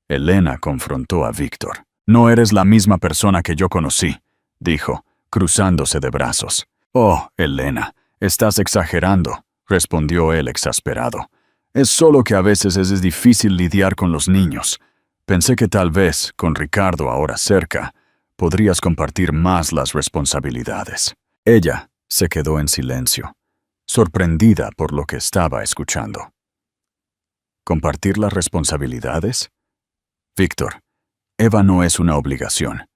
Elena confrontó a Víctor. «No eres la misma persona que yo conocí», dijo, cruzándose de brazos. «Oh, Elena, estás exagerando», respondió él exasperado. «Es solo que a veces es difícil lidiar con los niños. Pensé que tal vez, con Ricardo ahora cerca, podrías compartir más las responsabilidades». Ella se quedó en silencio, sorprendida por lo que estaba escuchando. ¿Compartir las responsabilidades? Víctor, Eva no es una obligación.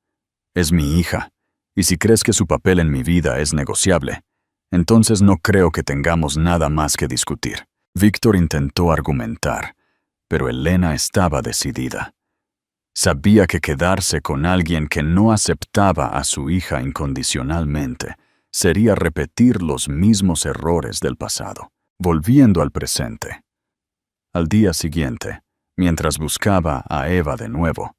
Es mi hija, y si crees que su papel en mi vida es negociable, entonces no creo que tengamos nada más que discutir. Víctor intentó argumentar, pero Elena estaba decidida. Sabía que quedarse con alguien que no aceptaba a su hija incondicionalmente sería repetir los mismos errores del pasado, volviendo al presente. Al día siguiente, mientras buscaba a Eva de nuevo,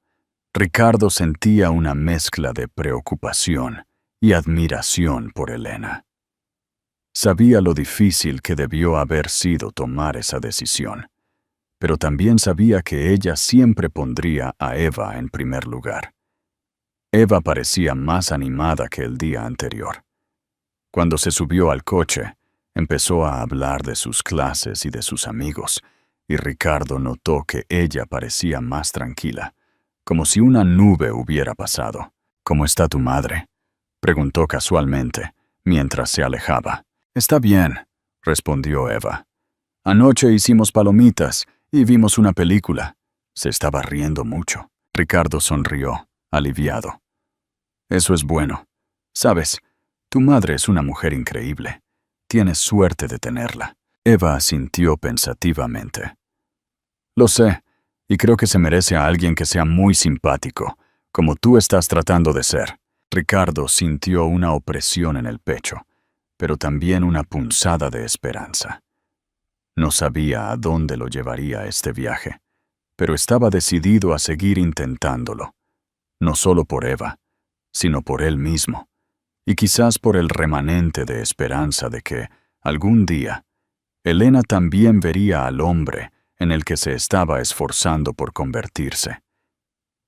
Ricardo sentía una mezcla de preocupación y admiración por Elena. Sabía lo difícil que debió haber sido tomar esa decisión, pero también sabía que ella siempre pondría a Eva en primer lugar. Eva parecía más animada que el día anterior. Cuando se subió al coche, empezó a hablar de sus clases y de sus amigos, y Ricardo notó que ella parecía más tranquila, como si una nube hubiera pasado. «¿Cómo está tu madre?», preguntó casualmente, mientras se alejaba. «Está bien», respondió Eva. «Anoche hicimos palomitas y vimos una película». Se estaba riendo mucho. Ricardo sonrió, aliviado. «Eso es bueno. Sabes, tu madre es una mujer increíble. Tienes suerte de tenerla». Eva asintió pensativamente. «Lo sé, y creo que se merece a alguien que sea muy simpático, como tú estás tratando de ser». Ricardo sintió una opresión en el pecho, pero también una punzada de esperanza. No sabía a dónde lo llevaría este viaje, pero estaba decidido a seguir intentándolo, no solo por Eva, sino por él mismo, y quizás por el remanente de esperanza de que, algún día, Elena también vería al hombre en el que se estaba esforzando por convertirse.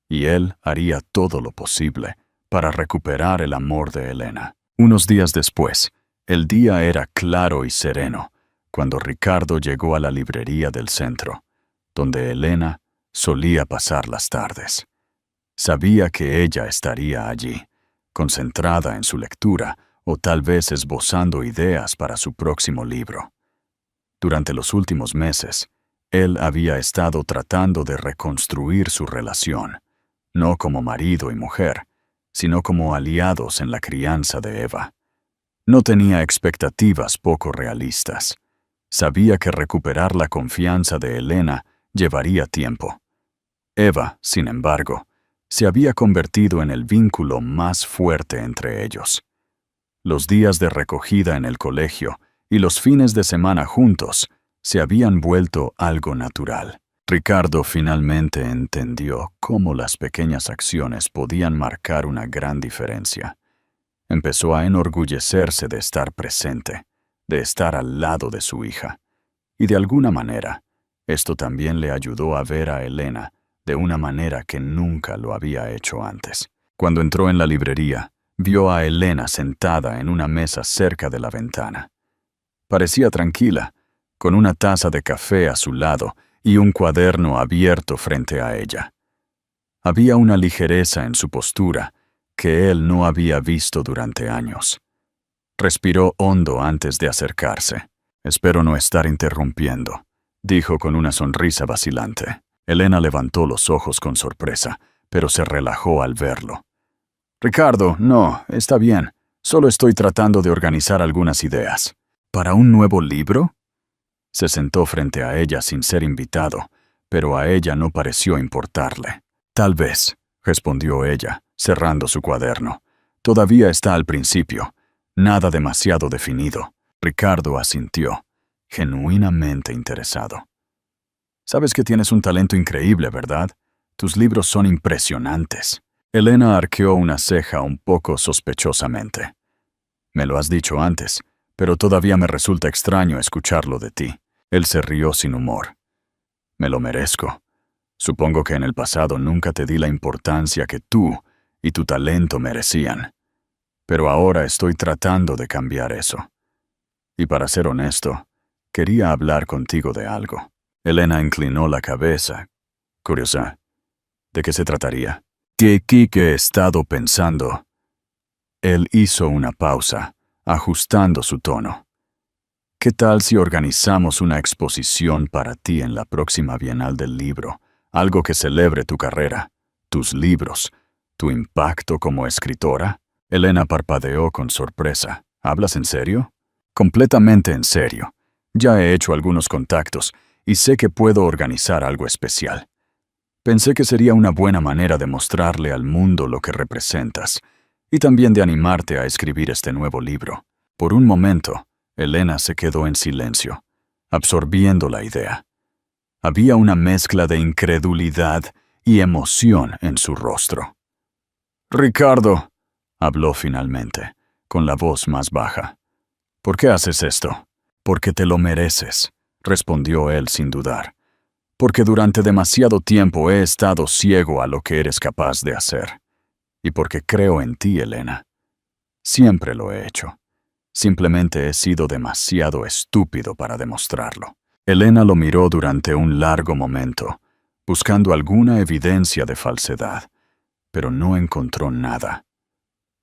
Y él haría todo lo posible para recuperar el amor de Elena. Unos días después, el día era claro y sereno, cuando Ricardo llegó a la librería del centro, donde Elena solía pasar las tardes. Sabía que ella estaría allí, concentrada en su lectura o tal vez esbozando ideas para su próximo libro. Durante los últimos meses, él había estado tratando de reconstruir su relación, no como marido y mujer, sino como aliados en la crianza de Eva. No tenía expectativas poco realistas. Sabía que recuperar la confianza de Elena llevaría tiempo. Eva, sin embargo, se había convertido en el vínculo más fuerte entre ellos. Los días de recogida en el colegio y los fines de semana juntos se habían vuelto algo natural. Ricardo finalmente entendió cómo las pequeñas acciones podían marcar una gran diferencia. Empezó a enorgullecerse de estar presente, de estar al lado de su hija. Y de alguna manera, esto también le ayudó a ver a Elena de una manera que nunca lo había hecho antes. Cuando entró en la librería, vio a Elena sentada en una mesa cerca de la ventana. Parecía tranquila, con una taza de café a su lado y un cuaderno abierto frente a ella. Había una ligereza en su postura que él no había visto durante años. Respiró hondo antes de acercarse. «Espero no estar interrumpiendo», dijo con una sonrisa vacilante. Elena levantó los ojos con sorpresa, pero se relajó al verlo. «Ricardo, no, está bien. Solo estoy tratando de organizar algunas ideas». «¿Para un nuevo libro?» Se sentó frente a ella sin ser invitado, pero a ella no pareció importarle. «Tal vez», respondió ella, cerrando su cuaderno. «Todavía está al principio. Nada demasiado definido». Ricardo asintió, genuinamente interesado. «Sabes que tienes un talento increíble, ¿verdad? Tus libros son impresionantes». Elena arqueó una ceja un poco sospechosamente. «Me lo has dicho antes, pero todavía me resulta extraño escucharlo de ti». Él se rió sin humor. «Me lo merezco. Supongo que en el pasado nunca te di la importancia que tú y tu talento merecían. Pero ahora estoy tratando de cambiar eso. Y para ser honesto, quería hablar contigo de algo». Elena inclinó la cabeza, curiosa. ¿De qué se trataría? «Que he estado pensando». Él hizo una pausa, ajustando su tono. «¿Qué tal si organizamos una exposición para ti en la próxima Bienal del Libro? Algo que celebre tu carrera, tus libros, tu impacto como escritora». Elena parpadeó con sorpresa. «¿Hablas en serio?» «Completamente en serio. Ya he hecho algunos contactos y sé que puedo organizar algo especial. Pensé que sería una buena manera de mostrarle al mundo lo que representas y también de animarte a escribir este nuevo libro». Por un momento, Elena se quedó en silencio, absorbiendo la idea. Había una mezcla de incredulidad y emoción en su rostro. «Ricardo», habló finalmente, con la voz más baja. «¿Por qué haces esto?» «Porque te lo mereces», respondió él sin dudar. «Porque durante demasiado tiempo he estado ciego a lo que eres capaz de hacer. Y porque creo en ti, Elena. Siempre lo he hecho. Simplemente he sido demasiado estúpido para demostrarlo». Elena lo miró durante un largo momento, buscando alguna evidencia de falsedad, pero no encontró nada.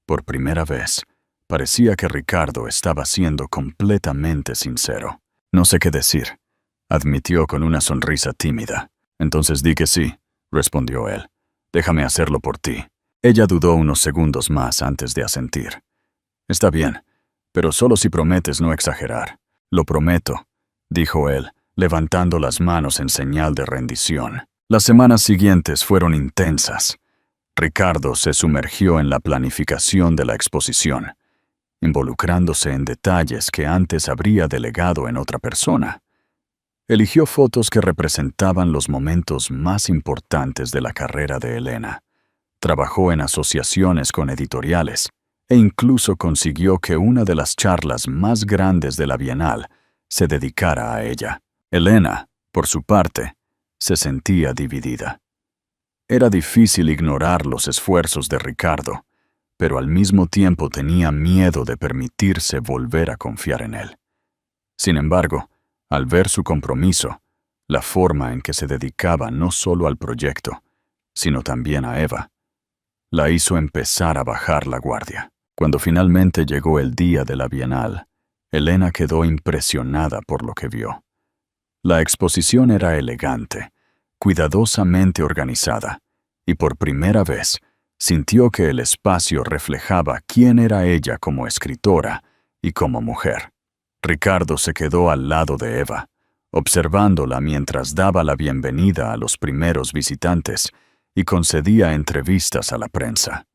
Por primera vez, parecía que Ricardo estaba siendo completamente sincero. «No sé qué decir», admitió con una sonrisa tímida. «Entonces di que sí», respondió él. «Déjame hacerlo por ti». Ella dudó unos segundos más antes de asentir. «Está bien, pero solo si prometes no exagerar». «Lo prometo», dijo él, levantando las manos en señal de rendición. Las semanas siguientes fueron intensas. Ricardo se sumergió en la planificación de la exposición, involucrándose en detalles que antes habría delegado en otra persona. Eligió fotos que representaban los momentos más importantes de la carrera de Elena. Trabajó en asociaciones con editoriales e incluso consiguió que una de las charlas más grandes de la Bienal se dedicara a ella. Elena, Por su parte, se sentía dividida. Era difícil ignorar los esfuerzos de Ricardo, pero al mismo tiempo tenía miedo de permitirse volver a confiar en él. Sin embargo, al ver su compromiso, la forma en que se dedicaba no solo al proyecto, sino también a Eva, la hizo empezar a bajar la guardia. Cuando finalmente llegó el día de la Bienal, Elena quedó impresionada por lo que vio. La exposición era elegante, cuidadosamente organizada, y por primera vez sintió que el espacio reflejaba quién era ella como escritora y como mujer. Ricardo se quedó al lado de Eva, observándola mientras daba la bienvenida a los primeros visitantes y concedía entrevistas a la prensa.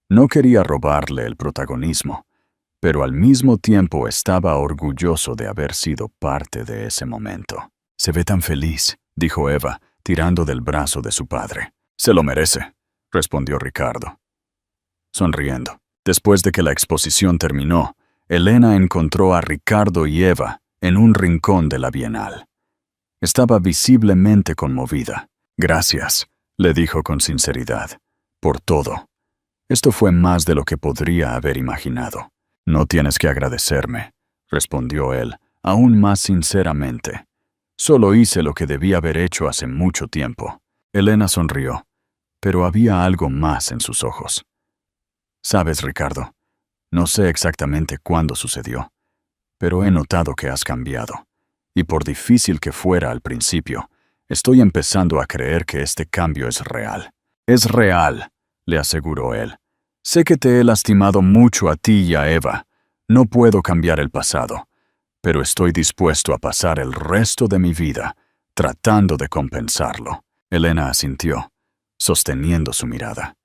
No quería robarle el protagonismo, pero al mismo tiempo estaba orgulloso de haber sido parte de ese momento. «Se ve tan feliz», dijo Eva, tirando del brazo de su padre. «Se lo merece», respondió Ricardo, sonriendo. Después de que la exposición terminó, Elena encontró a Ricardo y Eva en un rincón de la Bienal. Estaba visiblemente conmovida. «Gracias», le dijo con sinceridad, «por todo. Esto fue más de lo que podría haber imaginado». «No tienes que agradecerme», respondió él, aún más sinceramente. «Solo hice lo que debía haber hecho hace mucho tiempo». Elena sonrió, pero había algo más en sus ojos. «Sabes, Ricardo, no sé exactamente cuándo sucedió, pero he notado que has cambiado. Y por difícil que fuera al principio, estoy empezando a creer que este cambio es real». «Es real», le aseguró él. «Sé que te he lastimado mucho a ti y a Eva. No puedo cambiar el pasado, pero estoy dispuesto a pasar el resto de mi vida tratando de compensarlo». Elena asintió, sosteniendo su mirada.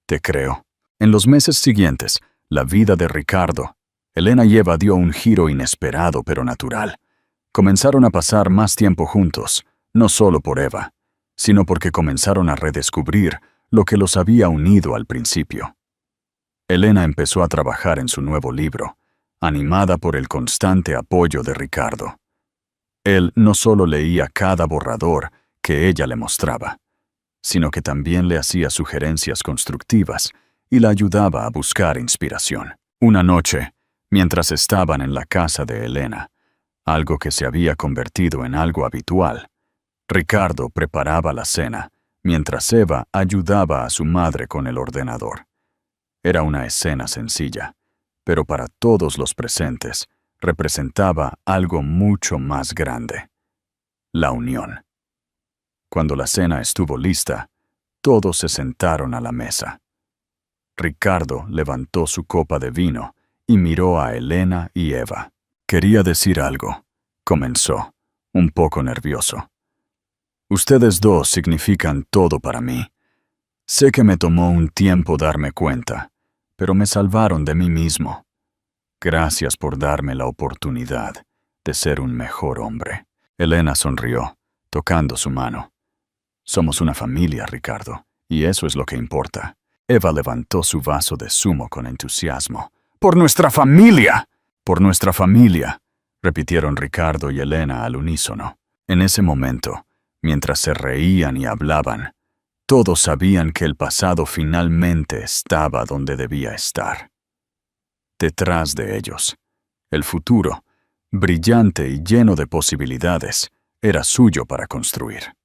«Te creo». En los meses siguientes, la vida de Ricardo, Elena y Eva dio un giro inesperado pero natural. Comenzaron a pasar más tiempo juntos, no solo por Eva, sino porque comenzaron a redescubrir lo que los había unido al principio. Elena empezó a trabajar en su nuevo libro, animada por el constante apoyo de Ricardo. Él no solo leía cada borrador que ella le mostraba, sino que también le hacía sugerencias constructivas y la ayudaba a buscar inspiración. Una noche, mientras estaban en la casa de Elena, algo que se había convertido en algo habitual, Ricardo preparaba la cena, mientras Eva ayudaba a su madre con el ordenador. Era una escena sencilla, pero para todos los presentes representaba algo mucho más grande: la unión. Cuando la cena estuvo lista, todos se sentaron a la mesa. Ricardo levantó su copa de vino y miró a Elena y Eva. «Quería decir algo», comenzó, un poco nervioso. «Ustedes dos significan todo para mí. Sé que me tomó un tiempo darme cuenta, pero me salvaron de mí mismo. Gracias por darme la oportunidad de ser un mejor hombre». Elena sonrió, tocando su mano. «Somos una familia, Ricardo, y eso es lo que importa». Eva levantó su vaso de zumo con entusiasmo. «¡Por nuestra familia!». «Por nuestra familia», repitieron Ricardo y Elena al unísono. En ese momento, mientras se reían y hablaban, todos sabían que el pasado finalmente estaba donde debía estar. Detrás de ellos, el futuro, brillante y lleno de posibilidades, era suyo para construir.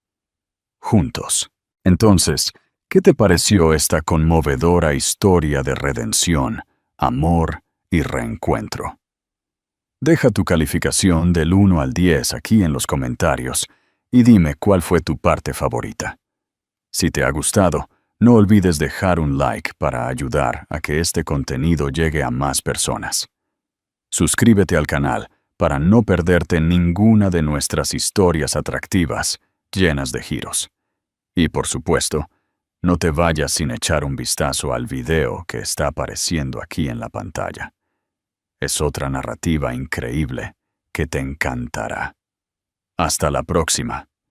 Juntos. Entonces, ¿qué te pareció esta conmovedora historia de redención, amor y reencuentro? Deja tu calificación del 1 al 10 aquí en los comentarios y dime cuál fue tu parte favorita. Si te ha gustado, no olvides dejar un like para ayudar a que este contenido llegue a más personas. Suscríbete al canal para no perderte ninguna de nuestras historias atractivas, llenas de giros. Y por supuesto, no te vayas sin echar un vistazo al video que está apareciendo aquí en la pantalla. Es otra narrativa increíble que te encantará. Hasta la próxima.